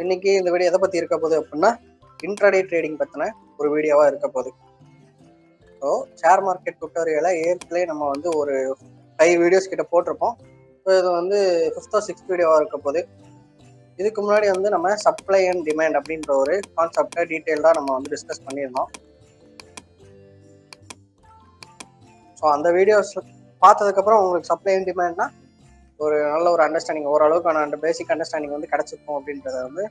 இன்னைக்கு இந்த வீடியோ எதை பத்தி இருக்க போகுது அப்படின்னா இன்ட்ராடே ட்ரேடிங் பத்தின ஒரு வீடியோவா இருக்க போகுது. ஸோ ஷேர் மார்க்கெட் டுட்டோரியலை ஏற்கனவே நம்ம வந்து ஒரு 5 வீடியோஸ் கிட்ட போட்டிருப்போம். ஸோ இது வந்து 5th or 6th வீடியோவா இருக்க போகுது. இதுக்கு முன்னாடி வந்து நம்ம சப்ளை அண்ட் டிமாண்ட் அப்படின்ற ஒரு கான்செப்டை டீட்டெயில்டாக நம்ம வந்து டிஸ்கஸ் பண்ணியிருந்தோம். ஸோ அந்த வீடியோஸ் பார்த்ததுக்கப்புறம் உங்களுக்கு சப்ளை அண்ட் டிமாண்ட்னா ஒரு நல்ல ஒரு அண்டர்ஸ்டாண்டிங், ஓரளவுக்கான அந்த பேசிக் அண்டர்ஸ்டாண்டிங் வந்து கிடைச்சிருக்கும் அப்படின்றத வந்து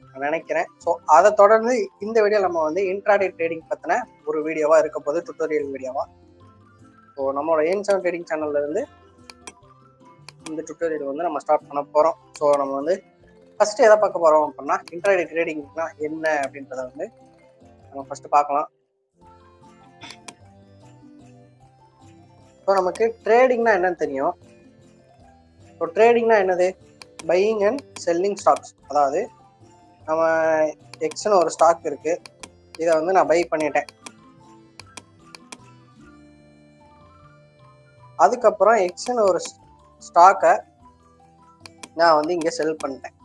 நான் நினைக்கிறேன். ஸோ அதை தொடர்ந்து இந்த வீடியோ நம்ம வந்து இன்ட்ராடே ட்ரேடிங் பற்றின ஒரு வீடியோவாக இருக்க போது, டுட்டோரியல் வீடியோவா. ஸோ நம்மளோட ஏன்7 ட்ரேடிங் சேனல்ல இருந்து இந்த டுட்டோரியல் வந்து நம்ம ஸ்டார்ட் பண்ண போகிறோம். ஸோ நம்ம வந்து ஃபர்ஸ்ட் எதை பார்க்க போகிறோம் அப்படின்னா இன்ட்ராடே ட்ரேடிங்னா என்ன அப்படின்றத வந்து நம்ம ஃபர்ஸ்ட் பார்க்கலாம். ஸோ நமக்கு ட்ரேடிங்னா என்னன்னு தெரியும். ஸோ ட்ரேடிங்னா என்னது? Buying and selling stocks. அதாவது நம்ம எக்ஸ்னு ஒரு ஸ்டாக் இருக்கு, இதை வந்து நான் பை பண்ணிட்டேன். அதுக்கப்புறம் எக்ஸ்னு ஒரு ஸ்டாக்கை நான் வந்து இங்கே செல் பண்ணிட்டேன்.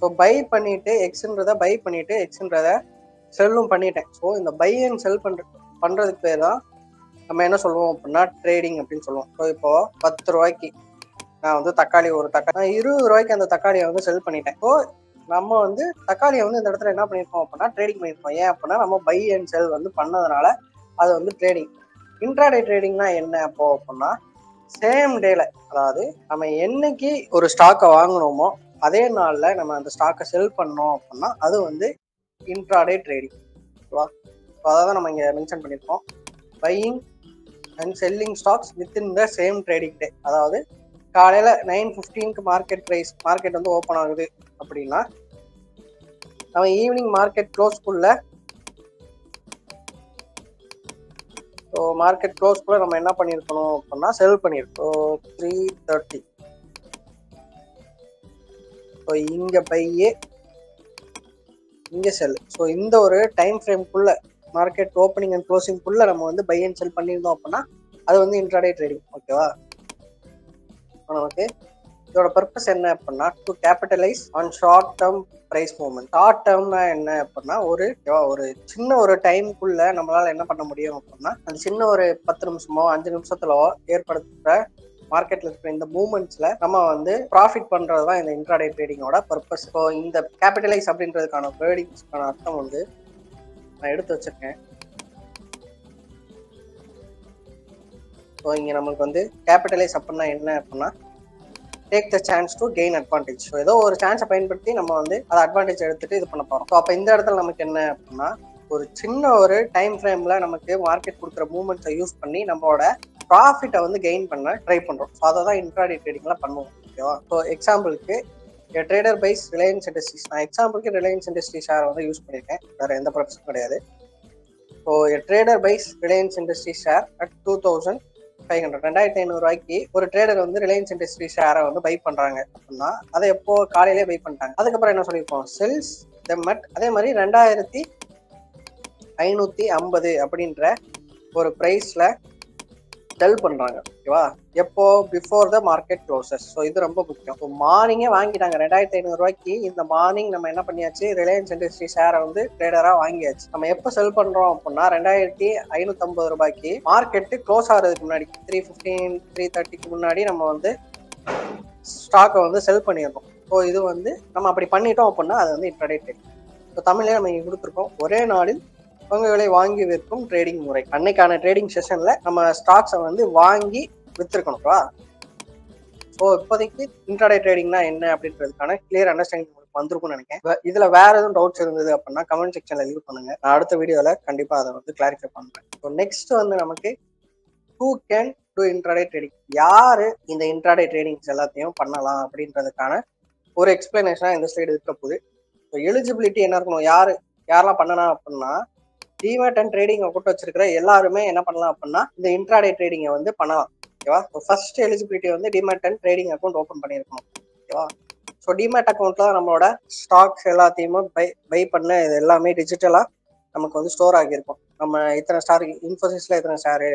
ஸோ பை பண்ணிட்டு எக்ஸ்ன்றதை பை பண்ணிட்டு எக்ஸ்ன்றதை செல்லும் பண்ணிட்டேன். ஸோ இந்த பை அண்ட் செல் பண்ணுறதுக்கு பேர் தான் நம்ம என்ன சொல்லுவோம் அப்படின்னா ட்ரேடிங் அப்படின்னு சொல்லுவோம். ஸோ இப்போ 10 ரூபாய்க்கு நான் வந்து தக்காளி 20 ரூபாய்க்கு அந்த தக்காளியை வந்து செல் பண்ணிட்டேன். ஸோ நம்ம வந்து தக்காளியை வந்து இந்த இடத்துல என்ன பண்ணியிருக்கோம் அப்படின்னா ட்ரேடிங் பண்ணியிருக்கோம். ஏன் அப்படின்னா நம்ம பை அண்ட் செல் வந்து பண்ணதுனால அது வந்து ட்ரேடிங். இன்ட்ராடே ட்ரேடிங்னா என்ன அப்போ அப்படின்னா சேம் டேல, அதாவது நம்ம என்னைக்கு ஒரு ஸ்டாக்கை வாங்கினோமோ அதே நாளில் நம்ம அந்த ஸ்டாக்கை செல் பண்ணோம் அப்படின்னா அது வந்து இன்ட்ராடே ட்ரேடிங். ஓகேவா? ஸோ அதை தான் நம்ம இங்கே மென்ஷன் பண்ணியிருக்கோம். Buying and selling stocks within the same trading டே. அதாவது காலையில் 9:15 மார்க்கெட் வந்து ஓப்பன் ஆகுது அப்படின்னா நம்ம ஈவினிங் மார்க்கெட் க்ளோஸ்க்குள்ள நம்ம என்ன பண்ணியிருக்கணும் அப்படின்னா செல் பண்ணியிருக்கோம். 3:30. ஸோ இங்கே பையே இங்கே செல். ஸோ இந்த ஒரு டைம் ஃப்ரேம்குள்ள மார்க்கெட் ஓப்பனிங் அண்ட் க்ளோசிங்குள்ள நம்ம வந்து பை அண்ட் செல் பண்ணியிருந்தோம் அப்படின்னா அது வந்து இன்ட்ராடே ட்ரேடிங். ஓகேவா? நமக்கு இதோட பர்பஸ் என்ன அப்படின்னா to capitalise on short term price movement. Short டேர்ம்னா என்ன அப்படின்னா ஒரு சின்ன ஒரு டைமுக்குள்ள நம்மளால என்ன பண்ண முடியும் அப்படின்னா அந்த சின்ன ஒரு 10 நிமிஷமோ 5 நிமிஷத்துல ஏற்படுத்துற மார்க்கெட்ல இருக்கிற இந்த மூவ்மெண்ட்ஸ்ல நம்ம வந்து ப்ராஃபிட் பண்றதுதான் இந்த இன்ட்ராடே ட்ரேடிங்கோட பர்பஸ். ஸோ இந்த கேபிட்டலைஸ் அப்படின்றதுக்கான வேர்டிங்ஸ்க்கான அர்த்தம் வந்து நான் எடுத்து வச்சிருக்கேன். ஸோ இங்கே நமக்கு வந்து கேபிட்டலைஸ் அப்படின்னா என்ன அப்படின்னா take the chance to gain advantage. So ஏதோ ஒரு சான்ஸை பயன்படுத்தி நம்ம வந்து அதை அட்வான்டேஜ் எடுத்துட்டு இது பண்ண போகிறோம். ஸோ அப்போ இந்த இடத்துல நமக்கு என்ன அப்படின்னா ஒரு சின்ன ஒரு டைம் ஃப்ரேம்ல நமக்கு மார்க்கெட் கொடுக்குற மூவ்மெண்ட்ஸை யூஸ் பண்ணி நம்மளோட ப்ராஃபிட்டை வந்து கெயின் பண்ண ட்ரை பண்ணுறோம். ஸோ அதை தான் இன்ட்ராடே ட்ரேடிங்லாம் பண்ணுவோம். ஓகேவா? ஸோ எக்ஸாம்பிளுக்கு ட்ரேடர் பைஸ் ரிலையன்ஸ் இண்டஸ்ட்ரீஸ். நான் எக்ஸாம்பிளுக்கு ரிலையன்ஸ் இண்டஸ்ட்ரீஸ் ஷேரை வந்து யூஸ் பண்ணியிருக்கேன், வேறு எந்த பர்பஸும் கிடையாது. So trader buys Reliance Industries share at 2500 ரூபாய்க்கு ஒரு ட்ரேடர் வந்து ரிலையன்ஸ் இண்டஸ்ட்ரீஸ் ஷேரை வந்து பை பண்றாங்க அப்படின்னா அதை எப்போ காலையிலே பை பண்ணிட்டாங்க. அதுக்கப்புறம் என்ன சொல்லியிருக்கோம்? செல்ஸ் தெம் அட் அதே மாதிரி 2550 அப்படின்ற ஒரு பிரைஸ்ல செல் பண்றாங்க. ஓகேவா? எப்போ? Before the market closes. So இது ரொம்ப முக்கியம். ஸோ மார்னிங்கே வாங்கிட்டாங்க 2500 ரூபாய்க்கு. இந்த மார்னிங் நம்ம என்ன பண்ணியாச்சு? ரிலையன்ஸ் இண்டஸ்ட்ரீஸ் ஷேரை வந்து ட்ரேடரா வாங்கியாச்சு. நம்ம எப்போ செல் பண்றோம் அப்படின்னா 2550 ரூபாய்க்கு மார்க்கெட்டு க்ளோஸ் ஆகிறதுக்கு முன்னாடி 3:15 3:30க்கு முன்னாடி நம்ம வந்து ஸ்டாக்கை வந்து செல் பண்ணிடுறோம். ஸோ இது வந்து நம்ம அப்படி பண்ணிட்டோம் அப்படின்னா அது வந்து இன்ட்ராடே ட்ரேடிங். ஸோ தமிழ்லேயே நம்ம இங்கே கொடுத்துருக்கோம், ஒரே நாளில் பங்குகளை வாங்கி விற்கும் ட்ரேடிங் முறை. அன்னைக்கான ட்ரேடிங் செஷன்ல நம்ம ஸ்டாக்ஸை வந்து வாங்கி வித்துருக்கணும்ப்பா. ஸோ இப்போதைக்கு இன்ட்ராடே ட்ரேடிங்னா என்ன அப்படின்றதுக்கான கிளியர் அண்டர்ஸ்டாண்டிங் உங்களுக்கு வந்திருக்கும்னு நினைக்கிறேன். இதுல வேற எதுவும் டவுட்ஸ் இருந்தது அப்படின்னா கமெண்ட் செக்ஷன்ல லீவ் பண்ணுங்க, நான் அடுத்த வீடியோல கண்டிப்பா அதை வந்து கிளாரிஃபை பண்றேன். ஸோ நெக்ஸ்ட் வந்து நமக்கு who can do intraday trading, யாரு இந்த இன்ட்ராடே ட்ரேடிங்ஸ் எல்லாத்தையும் பண்ணலாம் அப்படின்றதுக்கான ஒரு எக்ஸ்பிளனேஷனா இந்த ஸ்லைடு இருக்க போகுது. ஸோ எலிஜிபிலிட்டி என்ன இருக்கணும், யாரெல்லாம் பண்ணலாம் அப்படின்னா டிமேட் அண்ட் ட்ரேடிங் அக்கௌண்ட் வச்சிருக்கிற எல்லாருமே என்ன பண்ணலாம் அப்படின்னா இந்த இன்ட்ராடே ட்ரேடிங்கை வந்து பண்ணலாம். ஓகேவா? ஃபர்ஸ்ட் எலிஜிபிலிட்டி வந்து demat and trading account open பண்ணியிருக்கணும். ஓகேவா? ஸோ டிமேட் அக்கௌண்ட்ல நம்மளோட ஸ்டாக்ஸ் எல்லாத்தையுமே பை பண்ண இது எல்லாமே டிஜிட்டலா நமக்கு வந்து ஸ்டோர் ஆகியிருக்கும். நம்ம இத்தனை ஸ்டார், இன்ஃபோசிஸ்ல இத்தனை ஷேரு,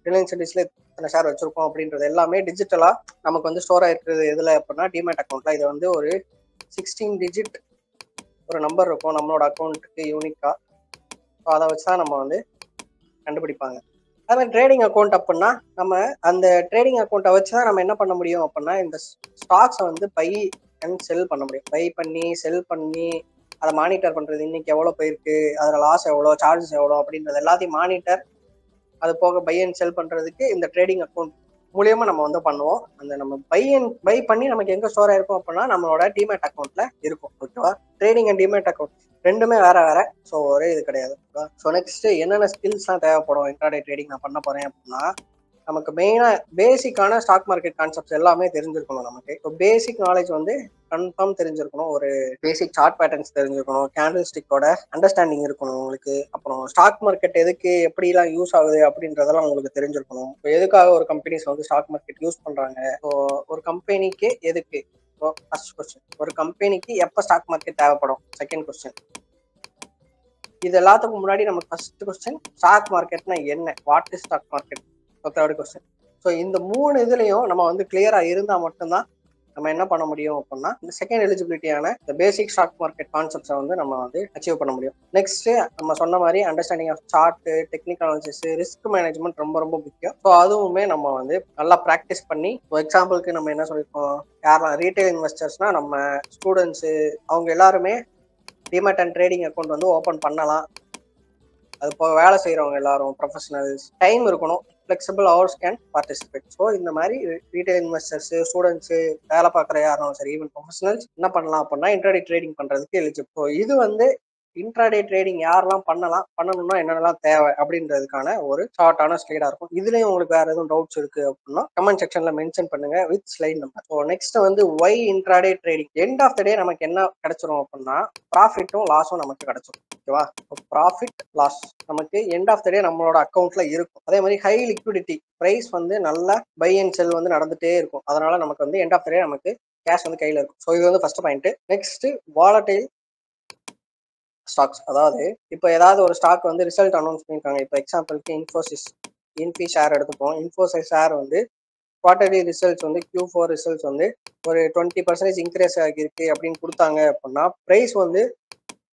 ரிலையன்ஸ் இண்டஸ்ட்ரீஸ்ல இத்தனை ஷேர் வச்சிருக்கோம் அப்படின்றது எல்லாமே டிஜிட்டலா நமக்கு வந்து ஸ்டோர் ஆயிருக்கிறது எதுல அப்படின்னா டிமேட் அக்கௌண்ட்ல. இது வந்து ஒரு 16 டிஜிட் ஒரு நம்பர் இருக்கும் நம்மளோட அக்கௌண்ட்டுக்கு யூனிக்கா. ஸோ அதை வச்சு தான் நம்ம வந்து கண்டுபிடிப்பாங்க. அது மாதிரி ட்ரேடிங் அக்கௌண்ட் அப்படின்னா நம்ம அந்த ட்ரேடிங் அக்கௌண்ட்டை வச்சு தான் நம்ம என்ன பண்ண முடியும் அப்படின்னா இந்த ஸ்டாக்ஸை வந்து பை அண்ட் செல் பண்ண முடியும். பை பண்ணி செல் பண்ணி அதை மானிட்டர் பண்றது, இன்னைக்கு எவ்வளோ போயிருக்கு, அதில் லாஸ் எவ்வளோ, சார்ஜஸ் எவ்வளோ அப்படின்றது எல்லாத்தையும் மானிட்டர், அது போக பை அண்ட் செல் பண்றதுக்கு இந்த ட்ரேடிங் அக்கௌண்ட் மூலியமா நம்ம வந்து பண்ணுவோம். அந்த நம்ம பை பண்ணி நமக்கு எங்க ஸ்டோர் ஆயிருக்கும் அப்படின்னா நம்மளோட டிமேட் அக்கௌண்ட்ல இருக்கும். ஓகேவா? ட்ரேடிங் அண்ட் டிமேட் அக்கௌண்ட் ரெண்டுமே வேற வேற. ஸோ ஒரே இது கிடையாது. ஸோ நெக்ஸ்ட் என்னென்ன ஸ்கில்ஸ்லாம் தேவைப்படும் இன்ட்ராடே ட்ரேடிங் நான் பண்ண போறேன் அப்படின்னா, நமக்கு மெயினா பேசிக்கான ஸ்டாக் மார்க்கெட் கான்செப்ட்ஸ் எல்லாமே தெரிஞ்சிருக்கணும். நமக்கு இப்போ பேசிக் நாலேஜ் வந்து கன்ஃபார்ம் தெரிஞ்சிருக்கணும். ஒரு பேசிக் சார்ட் பேட்டர்ன்ஸ் தெரிஞ்சிருக்கணும், கேண்டில் ஸ்டிக்கோட அண்டர்ஸ்டாண்டிங் இருக்கணும் உங்களுக்கு. அப்புறம் ஸ்டாக் மார்க்கெட் எதுக்கு எப்படிலாம் யூஸ் ஆகுது அப்படின்றதெல்லாம் உங்களுக்கு தெரிஞ்சிருக்கணும். இப்போ எதுக்காக ஒரு கம்பெனிஸ் வந்து ஸ்டாக் மார்க்கெட் யூஸ் பண்றாங்க, ஸோ ஒரு கம்பெனிக்கு எதுக்கு, ஃபர்ஸ்ட் கொஸ்டின் ஒரு கம்பெனிக்கு எப்போ ஸ்டாக் மார்க்கெட் தேவைப்படும், செகண்ட் கொஸ்டின் இது எல்லாத்துக்கும் முன்னாடி நம்ம ஃபர்ஸ்ட் கொஸ்டின் ஸ்டாக் மார்க்கெட்னா என்ன, what is stock market, third question. So இந்த 3 இதுலையும் நம்ம வந்து கிளியரா இருந்தா மட்டும்தான் நம்ம என்ன பண்ண முடியும் அப்படின்னா இந்த செகண்ட் எலிஜிபிலிட்டியான இந்த பேசிக் ஸ்டாக் மார்க்கெட் கான்செப்ட்ஸை வந்து நம்ம வந்து அச்சீவ் பண்ண முடியும். நெக்ஸ்ட் நம்ம சொன்ன மாதிரி understanding of chart, technical analysis, risk management ரொம்ப ரொம்ப முக்கியம். ஸோ அதுவுமே நம்ம வந்து நல்லா ப்ராக்டிஸ் பண்ணி, எக்ஸாம்பிளுக்கு நம்ம என்ன சொல்லியிருக்கோம், யாரெல்லாம் ரீட்டைல் இன்வெஸ்டர்ஸ்னா நம்ம ஸ்டூடெண்ட்ஸு அவங்க எல்லாருமே டிமேட் அண்ட் ட்ரேடிங் அக்கௌண்ட் வந்து ஓப்பன் பண்ணலாம். அது போக வேலை செய்யறவங்க எல்லாரும் ப்ரொஃபஷனல்ஸ், டைம் இருக்கணும், flexible hours can participate. So இந்த மாதிரி ரீட்டைல் இன்வெஸ்டர்ஸ், ஸ்டூடெண்ட்ஸ், வேலை பார்க்குற யாரும் சரி, ஈவன் ப்ரொஃபஷனல்ஸ் என்ன பண்ணலாம் அப்படின்னா இன்ட்ராடே ட்ரேடிங் பண்றதுக்கு எலிஜிபிள். ஸோ இது வந்து இன்ட்ராடே ட்ரேடிங் யாரெல்லாம் பண்ணணும்னா என்னென்னலாம் தேவை அப்படின்றதுக்கான ஒரு ஷார்ட்டான ஸ்லைடா இருக்கும். இதுலயும் உங்களுக்கு வேற எதுவும் டவுட்ஸ் இருக்கு அப்படின்னா கமெண்ட் செக்ஷன்ல மென்ஷன் பண்ணுங்க with slide number. So next வந்து why intraday trading. End of the day நமக்கு என்ன கிடைச்சிரும் அப்படின்னா ப்ராஃபிட்டும் லாஸும் நமக்கு கிடைச்சிரும். ஓகேவா? ப்ராஃபிட் லாஸ் நமக்கு எண்ட் ஆஃப் த டே நம்மளோட அக்கௌண்ட்ல இருக்கும். அதே மாதிரி ஹை லிக்விடிட்டி, பிரைஸ் வந்து நல்ல பை அண்ட் செல் வந்து நடந்துட்டே இருக்கும். அதனால நமக்கு வந்து எண்ட் ஆஃப் த டே நமக்கு கேஷ் வந்து கையில இருக்கும். ஸோ இது வந்து first point. Next volatile stocks. அதாவது இப்போ ஏதாவது ஒரு ஸ்டாக் வந்து ரிசல்ட் அனௌன்ஸ் பண்ணியிருக்காங்க. இப்போ எக்ஸாம்பிளுக்கு இன்ஃபி ஷேர் எடுத்துப்போம். இன்ஃபோசிஸ் ஷேர் வந்து குவார்டர்லி ரிசல்ட்ஸ் வந்து Q4 ரிசல்ட்ஸ் வந்து ஒரு 20% இன்க்ரீஸ் ஆகிருக்கு அப்படின்னு கொடுத்தாங்க அப்படின்னா பிரைஸ் வந்து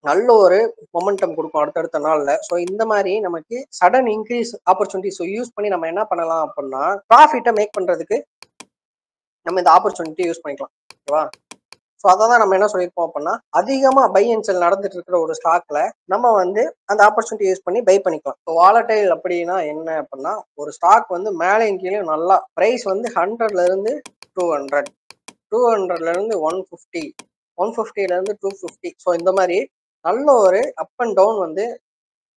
நல்ல ஒரு மொமெண்டம் கொடுக்கும் அடுத்தடுத்த நாள்ல. ஸோ இந்த மாதிரி நமக்கு sudden increase opportunity so use பண்ணி நம்ம என்ன பண்ணலாம் அப்படின்னா ப்ராஃபிட்டை மேக் பண்றதுக்கு நம்ம இந்த ஆப்பர்ச்சுனிட்டி யூஸ் பண்ணிக்கலாம். ஓகேவா? ஸோ அதை தான் நம்ம என்ன சொல்லியிருப்போம் அப்படின்னா அதிகமா பை அண்ட் செல் நடந்துட்டு இருக்கிற ஒரு ஸ்டாக்ல நம்ம வந்து அந்த ஆப்பர்ச்சுனிட்டி யூஸ் பண்ணி பை பண்ணிக்கலாம். ஸோ வாலடைல் அப்படின்னா என்ன அப்படின்னா ஒரு ஸ்டாக் வந்து மேலேயும் கீழே நல்லா பிரைஸ் வந்து 100ல இருந்து 200, 200ல இருந்து 150, 150ல இருந்து 250. ஸோ இந்த மாதிரி நல்ல ஒரு அப் அண்ட் டவுன் வந்து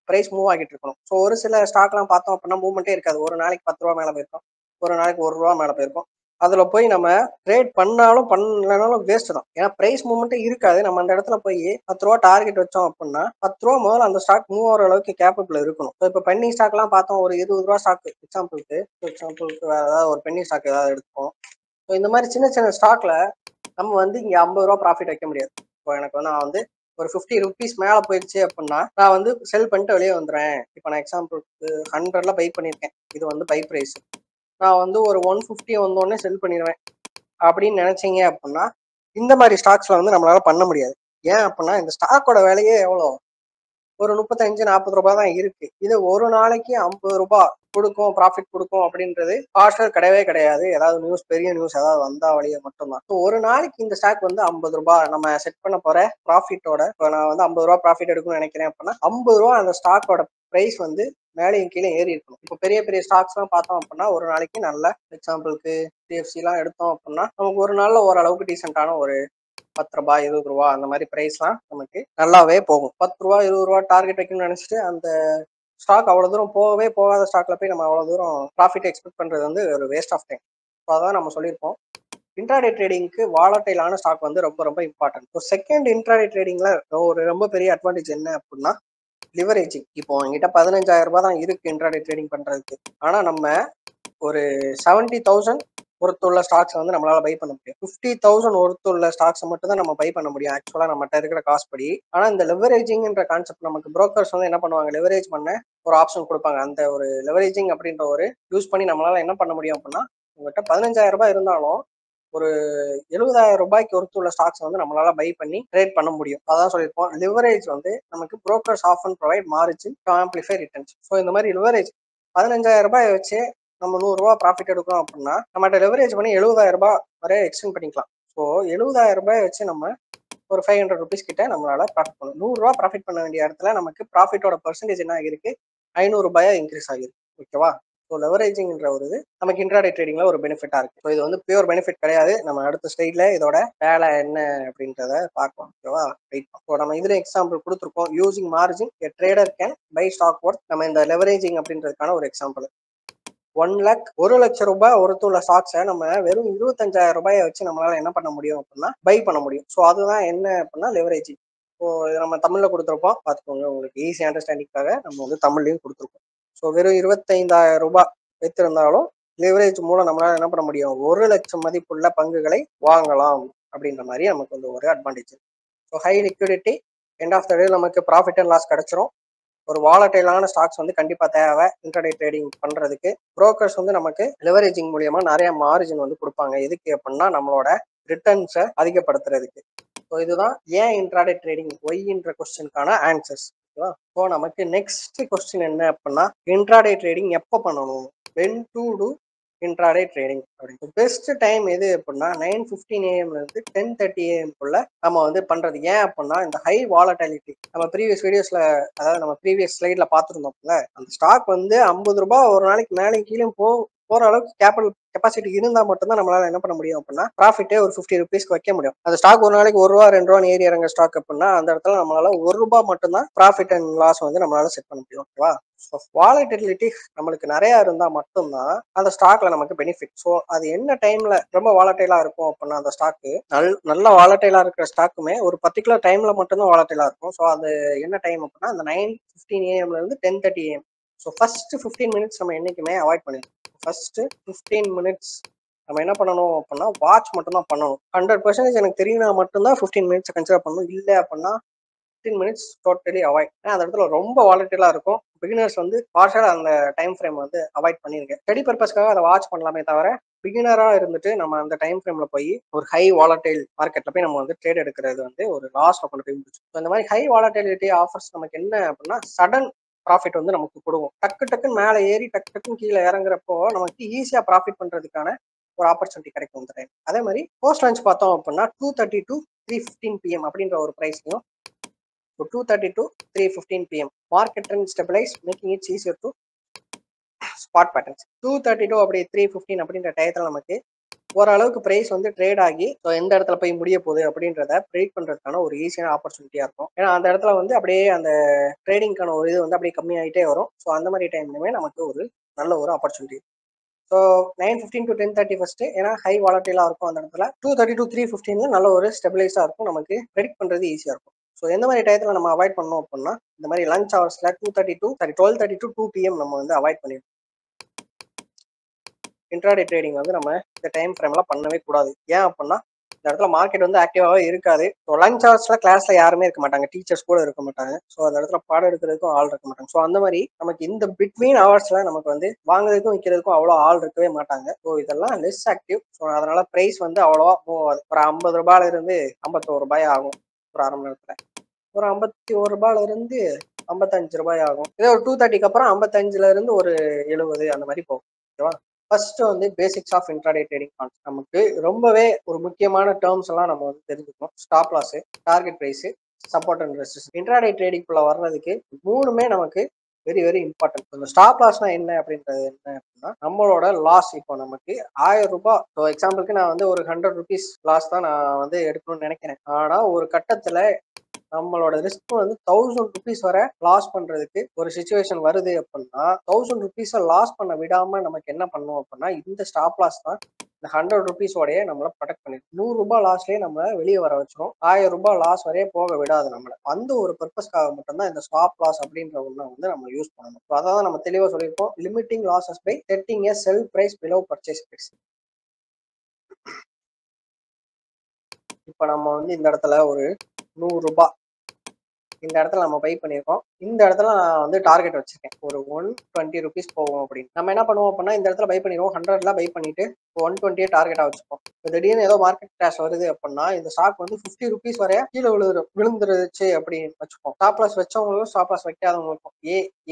பிரைஸ் மூவ் ஆகிட்டு இருக்கணும். ஸோ ஒரு சில ஸ்டாக்லாம் பார்த்தோம் அப்படின்னா மூவ்மெண்ட்டே இருக்காது. ஒரு நாளைக்கு 10 ரூபா மேலே போயிருக்கும், ஒரு நாளைக்கு 1 ரூபா மேலே போயிருக்கும். அதுல போய் நம்ம ட்ரேட் பண்ணாலும் பண்ணலனாலும் வேஸ்ட் தான். ஏன்னா பிரைஸ் மூவ்மெண்ட்டே இருக்காது. நம்ம அந்த இடத்துல போய் 10 ரூபா டார்கெட் வச்சோம் அப்படின்னா 10 ரூபா முதல்ல அந்த ஸ்டாக் மூவ் ஆகிற அளவுக்கு கேப்பபிள் இருக்கணும். ஸோ இப்போ பென்னி ஸ்டாக்லாம் பார்த்தோம் ஒரு 20 ரூபா ஸ்டாக் எக்ஸாம்பிளுக்கு வேற ஏதாவது ஒரு பென்னி ஸ்டாக் ஏதாவது எடுத்துப்போம். ஸோ இந்த மாதிரி சின்ன சின்ன ஸ்டாக்ல நம்ம வந்து இங்க 50 ரூபா ப்ராஃபிட் வைக்க முடியாது. இப்போ எனக்கு வந்து நான் வந்து ஒரு 50 ருபீஸ் மேல போயிடுச்சு அப்படின்னா நான் வந்து செல் பண்ணிட்டு வெளியே வந்துடுறேன். இப்போ நான் எக்ஸாம்பிளுக்கு 100ல பை பண்ணியிருக்கேன், இது வந்து பை பிரைஸ். நான் வந்து ஒரு 150 வந்தோடனே செல் பண்ணிடுவேன் அப்படின்னு நினைச்சீங்க அப்படின்னா இந்த மாதிரி ஸ்டாக்ஸ்ல வந்து நம்மளால பண்ண முடியாது. ஏன் அப்படின்னா இந்த ஸ்டாக்கோட விலையே எவ்வளோ, ஒரு 35-40 ரூபாய் தான் இருக்கு. இது ஒரு நாளைக்கு 50 ரூபாய் கொடுக்கும், ப்ராஃபிட் கொடுக்கும் அப்படின்றது காஷர் கிடையவே கிடையாது. ஏதாவது நியூஸ், பெரிய நியூஸ் ஏதாவது வந்தா வழிய மட்டும்தான். ஸோ ஒரு நாளைக்கு இந்த ஸ்டாக் வந்து 50 ரூபாய் நம்ம செட் பண்ண போற ப்ராஃபிட்டோட, இப்போ நான் வந்து 50 ரூபாய் ப்ராஃபிட் எடுக்கணும்னு நினைக்கிறேன் அப்படின்னா 50 ரூபாய் அந்த ஸ்டாக்கோட பிரைஸ் வந்து மேலேயும் கீழே ஏறி இருக்கணும். இப்போ பெரிய பெரிய ஸ்டாக்ஸ் எல்லாம் பார்த்தோம் அப்படின்னா ஒரு நாளைக்கு நல்ல எக்ஸாம்பிளுக்கு CFC எல்லாம் எடுத்தோம் அப்படின்னா நமக்கு ஒரு நாள்ல ஓரளவுக்கு டீசென்டான ஒரு 10 ரூபாய் 20 ரூபா அந்த மாதிரி பிரைஸ்லாம் நமக்கு நல்லாவே போகும். 10 ரூபா 20 ரூபா டார்கெட் வைக்கணும்னு நினைச்சிட்டு அந்த ஸ்டாக் அவ்வளவு தூரம் போகவே போகாத ஸ்டாக்ல போய் நம்ம அவ்வளவு தூரம் ப்ராஃபிட் எக்ஸ்பெக்ட் பண்றது வந்து ஒரு வேஸ்ட் ஆஃப் டைம். ஸோ அதான் நம்ம சொல்லியிருப்போம் இன்ட்ராடே ட்ரேடிங்க்கு வாலடைலான ஸ்டாக் வந்து ரொம்ப ரொம்ப இம்பார்ட்டன்ட். இப்போ செகண்ட் இன்ட்ராடே ட்ரேடிங்ல ஒரு ரொம்ப பெரிய அட்வான்டேஜ் என்ன அப்படின்னா லிவரேஜிங். இப்போ என்கிட்ட 15,000 ரூபாய் தான் இருக்கு இன்ட்ராடே ட்ரேடிங் பண்றதுக்கு. ஆனா நம்ம ஒரு 70,000 ஒருத்துள்ள ஸ்டாக்ஸ் வந்து நம்மளால பை பண்ண முடியும். 50,000 ஒருத்துள்ள ஸ்டாக்ஸ் மட்டும் தான் நம்ம பை பண்ண முடியும் ஆக்சுவலா நம்மகிட்ட இருக்கிற காசு படி. ஆனா இந்த லெவரேஜிங்ன்ற கான்செப்ட் நமக்கு புரோக்கர்ஸ் வந்து என்ன பண்ணுவாங்க, லெவரேஜ் பண்ண ஒரு ஆப்ஷன் கொடுப்பாங்க. அந்த ஒரு லெவரேஜிங் அப்படின்ற ஒரு யூஸ் பண்ணி நம்மளால என்ன பண்ண முடியும் அப்படின்னா உங்ககிட்ட 15,000 ரூபாய் இருந்தாலும் ஒரு 70,000 ரூபாய்க்கு ஒருத்துள்ள ஸ்டாக்ஸ் வந்து நம்மளால பை பண்ணி ட்ரேட் பண்ண முடியும். அதான் சொல்லியிருப்போம். லிவரேஜ் வந்து நமக்கு brokers often provide margin to amplify returns. So இந்த மாதிரி லிவரேஜ் 15,000 ரூபாய் வச்சு நம்ம 100 ரூபாய் ப்ராஃபிட் எடுக்கிறோம் அப்படின்னா நம்மகிட்ட லிவரேஜ் பண்ணி 70,000 ரூபாய் வரை எக்ஸ்டெண்ட் பண்ணிக்கலாம். ஸோ 70,000 ரூபாய் வச்சு நம்ம ஒரு 500 ருபீஸ் கிட்ட நம்மளால ப்ராஃபிட் பண்ணணும். 100 ரூபாய் ப்ராஃபிட் பண்ண வேண்டிய இடத்துல நமக்கு ப்ராஃபிட்டோட பெர்சன்டேஜ் என்ன ஆகிருக்கு, 500 ரூபாயா இன்க்ரீஸ் ஆகிருக்கு. ஓகேவா? ஸோ லெவரேஜிங்ன்ற ஒரு இது நமக்கு இன்ட்ராடே ட்ரேடிங்ல ஒரு பெனிஃபிட்டா இருக்கு. ஸோ இது வந்து பியூர் பெனிஃபிட் கிடையாது. நம்ம அடுத்த ஸ்லைட்ல இதோட வேலை என்ன அப்படின்றத பார்க்கலாம். ஓகேவா? ரைட். ஸோ நம்ம இதுல எக்ஸாம்பிள் கொடுத்துருக்கோம். Using margin a trader can buy stock worth. நம்ம இந்த லெவரேஜிங் அப்படின்றதுக்கான ஒரு எக்ஸாம்பிள். 1,00,000 ரூபாய் ஒருத்துள்ள ஸ்டாக்ஸை நம்ம வெறும் 25,000 ரூபாயை வச்சு நம்மளால என்ன பண்ண முடியும் அப்படின்னா பை பண்ண முடியும். ஸோ அதுதான் என்ன அப்படின்னா லெவரேஜிங். ஸோ நம்ம தமிழ்ல கொடுத்துருப்போம், பார்த்துக்கோங்க. உங்களுக்கு ஈஸி அண்டர்ஸ்டாண்டிங்காக நம்ம வந்து தமிழ்லையும் கொடுத்துருக்கோம். ஸோ வெறும் 25,000 ரூபாய் வைத்திருந்தாலும் லெவரேஜ் மூலம் நம்மளால என்ன பண்ண முடியும், 1,00,000 மதிப்புள்ள பங்குகளை வாங்கலாம் அப்படின்ற மாதிரி நமக்கு வந்து ஒரு advantage. So high liquidity, end of the day நமக்கு ப்ராஃபிட் அண்ட் லாஸ் கிடைச்சிரும். ஒரு வாலட்டைலான ஸ்டாக்ஸ் வந்து கண்டிப்பா தேவை இன்ட்ராடே ட்ரேடிங் பண்றதுக்கு. புரோக்கர்ஸ் வந்து நமக்கு லெவரேஜிங் மூலியமா நிறைய மார்ஜின் வந்து கொடுப்பாங்க. எதுக்கு அப்படின்னா நம்மளோட ரிட்டர்ன்ஸை அதிகப்படுத்துறதுக்கு. ஸோ இதுதான் ஏன் இன்ட்ராடே ட்ரேடிங் ஒய்ன்ற கொஸ்டினுக்கான ஆன்சர்ஸ். ஓகேவா? ஸோ நமக்கு நெக்ஸ்ட் கொஸ்டின் என்ன அப்படின்னா இன்ட்ராடே ட்ரேடிங் எப்போ பண்ணணும், when to do intraday trading அப்படின்னு. பெஸ்ட் டைம் எது அப்படின்னா 9:15 AM இருந்து 10:30 AM குள்ள நம்ம வந்து பண்றது. ஏன் அப்படின்னா இந்த ஹை வாலட்டிலிட்டி நம்ம ப்ரீவியஸ் வீடியோஸ்ல, அதாவது நம்ம ப்ரீவியஸ் ஸ்லைட்ல பார்த்துருந்தோம்ல, அந்த ஸ்டாக் வந்து 50 ரூபாய் ஒரு நாளைக்கு மேலே கீழே போற அளவுக்கு கெப்பாசிட்டி இருந்தா மட்டும்தான் நம்மளால என்ன பண்ண முடியும் அப்படின்னா ப்ராஃபிட்டே ஒரு 50 ருபீஸ்க்கு வைக்க முடியும். அந்த ஸ்டாக் ஒரு நாளைக்கு 1 ரூபா 2 ரூபா ஏறி இறங்க ஸ்டாக் அப்படின்னா அந்த இடத்துல நம்மளால 1 ரூபாய் மட்டும்தான் ப்ராஃபிட் அண்ட் லாஸ் வந்து நம்மளால செட் பண்ண முடியும். ஓகேவா? வாலட்டிலிட்டி நம்மளுக்கு நிறைய இருந்தா மட்டும்தான் அந்த ஸ்டாக்ல நமக்கு பெனிஃபிட். ஸோ அது என்ன டைம்ல ரொம்ப வாலட்டைலா இருக்கும் அப்படின்னா அந்த ஸ்டாக்கு நல்ல வாலட்டைலா இருக்கிற ஸ்டாக்குமே ஒரு பர்டிகுலர் டைம்ல மட்டும்தான் வாலட்டைலா இருக்கும். ஸோ அது என்ன டைம் அப்படின்னா அந்த 9:15 AM இருந்து 10:30 AM. ஸோ ஃபர்ஸ்ட் 15 மினிட்ஸ் நம்ம என்னைக்குமே அவாய்ட் பண்ணிடணும். ஃபர்ஸ்ட் 15 மினிட்ஸ் நம்ம என்ன பண்ணணும் அப்படின்னா வாட்ச் மட்டும் தான் பண்ணணும். 100% எனக்கு தெரியும்னா மட்டும்தான் 15 மினிட்ஸ் கன்சிடர் பண்ணணும். இல்லை அப்படின்னா 15 மினிட்ஸ் டோட்டலி அவாய்ட். ஏன்னா அந்த இடத்துல ரொம்ப வாலட்டிலா இருக்கும். பிகினர்ஸ் வந்து பார்ஷலா அந்த டைம் ஃப்ரேம் வந்து அவாய்ட் பண்ணிருங்க. ஸ்டடி பர்பஸ்க்காக அதை வாட்ச் பண்ணலாமே தவிர பிகினரா இருந்துட்டு நம்ம அந்த டைம் ஃப்ரேம்ல போய் ஒரு ஹை வாலட்டைல் மார்க்கெட்ல போய் நம்ம வந்து ட்ரேட் எடுக்கிறது வந்து ஒரு லாஸ்ல கொண்டு போய் முடிச்சு. இந்த மாதிரி ஹை வாலட்டிலிட்டி ஆஃபர்ஸ் நமக்கு என்ன அப்படின்னா சடன் ப்ராஃபிட் வந்து நமக்கு கொடுக்கும். டக்கு டக்குன்னு மேலே ஏறி டக்கு டக்குன்னு கீழே இறங்குறப்போ நமக்கு ஈஸியா ப்ராஃபிட் பண்றதுக்கான ஒரு ஆப்பர்ச்சுனிட்டி கிடைக்கும் இந்த டைம். அதே மாதிரி போஸ்ட் லஞ்ச் பார்த்தோம் அப்படின்னா 2:30 to 3:15 PM அப்படின்ற ஒரு பிரைஸ்லையும் 2:30 to 3:15 PM market trend stabilize making it easier to spot patterns. 2:32 அப்படி 3:15 அப்படின்ற டயத்துல நமக்கு ஓரளவுக்கு பிரைஸ் வந்து ட்ரேட் ஆகி எந்த இடத்துல போய் முடிய போகுது அப்படின்றத ப்ரெடிக்ட் பண்றதுக்கான ஒரு ஈஸியான ஆப்பர்ச்சுனிட்டியா இருக்கும். ஏன்னா அந்த இடத்துல வந்து அப்படியே அந்த ட்ரேடிங்கான ஒரு இது வந்து அப்படியே கம்மியாயிட்டே வரும். ஸோ அந்த மாதிரி டைம்லயுமே நமக்கு ஒரு நல்ல ஒரு ஆப்பர்ச்சுனிட்டி. ஸோ 9:15 to 10:30 ஃபர்ஸ்ட், ஏன்னா ஹை வாலட்டிலா இருக்கும் அந்த இடத்துல. 2:30 to 3:15 நல்ல ஒரு ஸ்டெபிலைஸா இருக்கும், நமக்கு ப்ரெடிக்ட் பண்றது ஈஸியா இருக்கும். ஸோ எந்த மாதிரி டயத்துல நம்ம அவாய்ட் பண்ணோம் அப்படின்னா இந்த மாதிரி லஞ்ச் ஹவர்ஸ்ல 12:30 to 2 PM நம்ம வந்து அவாய்ட் பண்ணிடணும். இன்ட்ராடே ட்ரேடிங் வந்து நம்ம இந்த டைம் ஃப்ரேம்லாம் பண்ணவே கூடாது. ஏன் அப்படின்னா இந்த இடத்துல மார்க்கெட் வந்து ஆக்டிவாகவே இருக்காது. ஸோ லஞ்ச் ஹவர்ஸ்ல கிளாஸ்ல யாருமே இருக்க மாட்டாங்க, டீச்சர்ஸ் கூட இருக்க மாட்டாங்க. ஸோ அந்த இடத்துல பாடம் எடுக்கிறதுக்கும் ஆள் இருக்க மாட்டாங்க. ஸோ அந்த மாதிரி நமக்கு இந்த பிட்வீன் ஹவர்ஸ்ல நமக்கு வந்து வாங்குறதுக்கும் விற்கிறதுக்கும் அவ்வளோ ஆள் இருக்கவே மாட்டாங்க. ஸோ இதெல்லாம் லெஸ் ஆக்டிவ். ஸோ அதனால பிரைஸ் வந்து அவ்வளோவா போகாது. ஒரு 50 ரூபாயில இருந்து 51 ரூபாய் ஆகும் ஒரு அரை மணி நேரத்துல. ஒரு 51 ரூபாயில இருந்து 55 ரூபாய் ஆகும். இதே ஒரு 2:30க்கு அப்புறம் 55ல இருந்து ஒரு 70 அந்த மாதிரி போகும். ஓகேவா? ஃபர்ஸ்ட் வந்து basics of intraday trading concept. நமக்கு ரொம்பவே ஒரு முக்கியமான டேர்ம்ஸ் எல்லாம் நம்ம வந்து தெரிஞ்சுக்கணும். Stop loss, target price, support and resistance. Intraday ட்ரேடிங்குள்ள வர்றதுக்கு மூணுமே நமக்கு வெரி வெரி இம்பார்ட்டன்ட். இந்த ஸ்டாப் லாஸ்னா என்ன அப்படின்றது என்ன அப்படின்னா நம்மளோட லாஸ். இப்போ நமக்கு 1000 ரூபாய், ஸோ எக்ஸாம்பிளுக்கு நான் வந்து ஒரு 100 ருபீஸ் லாஸ் தான் நான் வந்து எடுக்கணும்னு நினைக்கிறேன். ஆனா ஒரு கட்டத்துல நம்மளோட ரிஸ்க் வந்து 1000 ருபீஸ் வரை லாஸ் பண்றதுக்கு ஒரு சிச்சுவேஷன் வருது அப்படின்னா 1000 ருபீஸை லாஸ் பண்ண விடாம நமக்கு என்ன பண்ணும் அப்படின்னா இந்த ஸ்டாப் லாஸ் தான் இந்த 100 ருபீஸோடய நம்மளை ப்ரொடெக்ட் பண்ணிடும். 100 ரூபாய் லாஸ்லயே நம்ம வெளியே வர வச்சிரும். 1000 ரூபாய் லாஸ் வரையே போக விடாது நம்மளை. அந்த ஒரு பர்பஸ்க்காக மட்டும்தான் இந்த ஸ்டாப் லாஸ் அப்படின்ற ஒண்ணை வந்து நம்ம யூஸ் பண்ணணும். அதான் நம்ம தெளிவா சொல்லியிருப்போம், limiting losses by setting a sell price below purchase price. இப்ப நம்ம வந்து இந்த இடத்துல ஒரு 100 ரூபாய் இந்த இடத்துல நம்ம பை பண்ணியிருக்கோம். இந்த இடத்துல நான் வந்து டார்கெட் வச்சிருக்கேன், ஒரு 120 rupees போகும் அப்படின்னு. நம்ம என்ன பண்ணுவோம் அப்படின்னா, இந்த இடத்துல பை பண்ணிடுவோம், 100ல பை பண்ணிட்டு 120 டார்கெட்டா வச்சுப்போம். இப்போ திடீர்னு ஏதோ மார்க்கெட் கிராஷ் வருது அப்படின்னா இந்த ஸ்டாக் வந்து 50 rupees வரைய கீழே விழுந்துருச்சு அப்படின்னு வச்சுப்போம். ஸ்டாப் லாஸ் வச்சவங்களுக்கும் ஸ்டாப் லாஸ் வைக்காதவங்களுக்கும்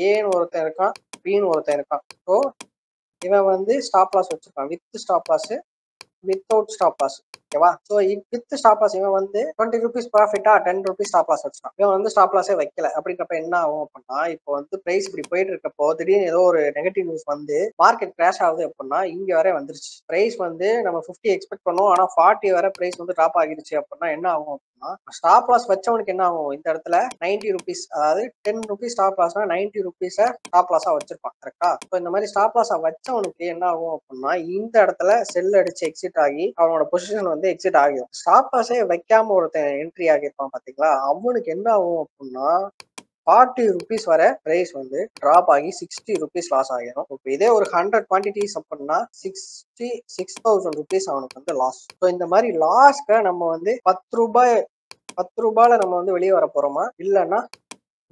ஏன்னு ஒருத்தன் இருக்கான், பின்னு ஒருத்தன் இருக்கான். ஸோ இவன் வந்து ஸ்டாப் லாஸ் வச்சிருக்கான், with stop loss, without stop loss. ஓகேவா? ஸோ வித் ஸ்டாப் லாஸ் இவன் வந்து 20 rupees ப்ராஃபிட்டா 10 rupees ஸ்டாப் லாஸ் வச்சுட்டான். இவன் வந்து ஸ்டாப் லாஸே வைக்கல. அப்படின்றப்ப என்ன ஆகும் அப்படின்னா, இப்போ வந்து பிரைஸ் இப்படி போயிட்டு இருக்கப்போ திடீர்னு ஏதோ ஒரு நெகட்டிவ் நியூஸ் வந்து மார்க்கெட் கிராஷ் ஆகுது அப்படின்னா இங்க வரை வந்துருச்சு. பிரைஸ் வந்து நம்ம 50 எக்ஸ்பெக்ட் பண்ணோம், ஆனா 40 வரை பிரைஸ் வந்து ட்ராப் ஆகிடுச்சு அப்படின்னா என்ன ஆகும் அப்படின்னா, ஸ்டாப் லாஸ் வச்சவனுக்கு என்ன ஆகும், இந்த இடத்துல 90 rupees, அதாவது 10 rupees ஸ்டாப் லாஸ்னா 90 rupees ஸ்டாப் லாஸா வச்சிருப்பான். கரெக்டா? ஸோ இந்த மாதிரி ஸ்டாப் லாஸா வச்சவனுக்கு என்ன ஆகும் அப்படின்னா, இந்த இடத்துல செல் அடிச்சு எக்ஸிட் ஆகி அவனோட பொசிஷன் வந்து எக்ஸிட் ஆகிடும். ஸ்டாப் லாஸே வைக்காம ஒருத்தன் என்ட்ரி ஆகியிருப்பான் பாத்தீங்களா, அவனுக்கு என்ன ஆகும் அப்படின்னா 40 rupees வரை பிரைஸ் வந்து டிராப் ஆகி 60 rupees லாஸ் ஆகிடும். இப்போ இதே ஒரு 100 குவான்டிட்டிஸ் அப்படின்னா 66,000 rupees அவனுக்கு வந்து லாஸ். ஸோ இந்த மாதிரி லாஸ்க்கு நம்ம வந்து 10 ரூபாயில நம்ம வந்து வெளியே வர போறோமா, இல்லைன்னா